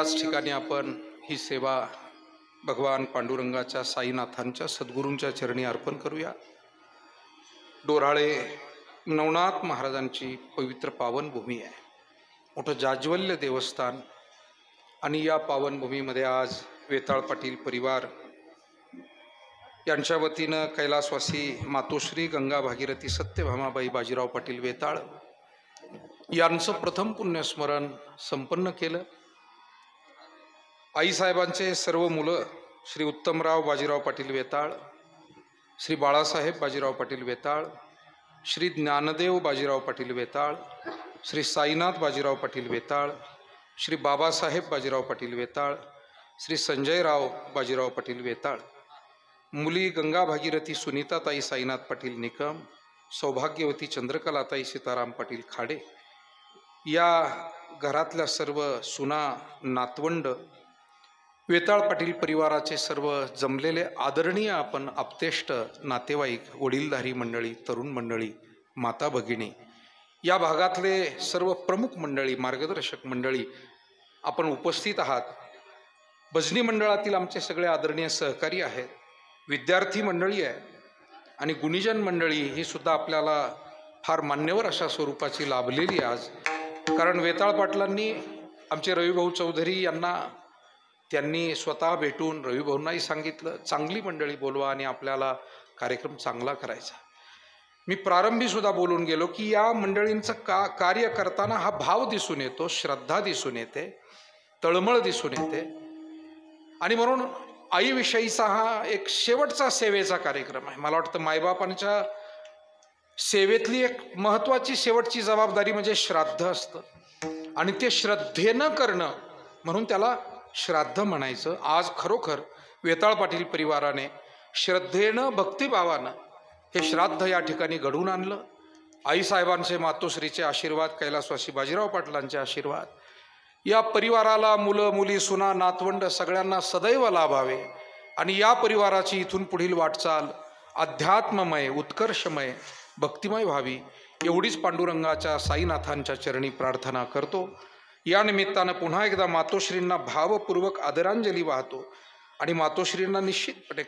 याच ठिकाणी आपण ही सेवा भगवान पांडुरंगाच्या साईनाथांच्या सद्गुरूंच्या चरणी अर्पण करूया. डोराळे नवनाथ महाराजांची पवित्र पावनभूमी आहे, मोठं जाज्वल्य देवस्थान. आणि या पावनभूमीमध्ये आज वेताळ पाटील परिवार यांच्या वतीनं कैलासवासी मातोश्री गंगा भागीरथी सत्यभामाबाई बाजीराव पाटील वेताळ यांचं प्रथम पुण्यस्मरण संपन्न केलं. आईसाहेबांचे सर्व मुलं श्री उत्तमराव बाजीराव पाटील वेताळ, श्री बाळासाहेब बाजीराव पाटील वेताळ, श्री ज्ञानदेव बाजीराव पाटील वेताळ, श्री साईनाथ बाजीराव पाटील वेताळ, श्री बाबासाहेब बाजीराव पाटील वेताळ, श्री संजयराव बाजीराव पाटील वेताळ, मुली गंगा भागीरथी सुनीताताई साईनाथ पाटील निकम, सौभाग्यवती चंद्रकलाताई सीताराम पाटील खाडे, या घरातल्या सर्व सुना नातवंड, वेताळ पाटील परिवाराचे सर्व जमलेले आदरणीय आपण आप्तेष्ट नातेवाईक, वडीलधारी मंडळी, तरुण मंडळी, माता भगिनी, या भागातले सर्व प्रमुख मंडळी, मार्गदर्शक मंडळी आपण उपस्थित आहात. भजनी मंडळातील आमचे सगळे आदरणीय सहकारी आहेत, विद्यार्थी मंडळी आहे आणि गुणीजन मंडळी ही सुद्धा आपल्याला फार मान्यवर अशा स्वरूपाची लाभलेली आज. कारण वेताळ पाटलांनी आमचे रविभाऊ चौधरी यांना त्यांनी स्वतः भेटून रविभाऊंनाही सांगितलं, चांगली मंडळी बोलवा आणि आपल्याला कार्यक्रम चांगला करायचा. मी प्रारंभी सुद्धा बोलून गेलो की या मंडळींचं कार्य करताना हा भाव दिसून येतो, श्रद्धा दिसून येते, तळमळ दिसून येते. आणि म्हणून आईविषयीचा हा एक शेवटचा सेवेचा कार्यक्रम आहे. मला वाटतं मायबापांच्या सेवेतली एक महत्त्वाची शेवटची जबाबदारी म्हणजे श्राद्ध असतं आणि ते श्रद्धेनं करणं, म्हणून त्याला श्राद्ध म्हणायचं. आज खरोखर वेताळ पाटील परिवाराने श्रद्धेनं भक्तिभावानं हे श्राद्ध या ठिकाणी घडवून आणलं. आईसाहेबांचे मातोश्रीचे आशीर्वाद, कैलासवासी बाजीराव पाटलांचे आशीर्वाद या परिवाराला, मुलं मुली, सुना नातवंड सगळ्यांना सदैव लाभावे आणि या परिवाराची इथून पुढील वाटचाल अध्यात्ममय, उत्कर्षमय, भक्तिमय व्हावी एवढीच पांडुरंगाच्या साईनाथांच्या चरणी प्रार्थना करतो. या निमित्तानं पुन्हा एकदा मातोश्रींना भावपूर्वक आदरांजली वाहतो आणि मातोश्रींना निश्चितपणे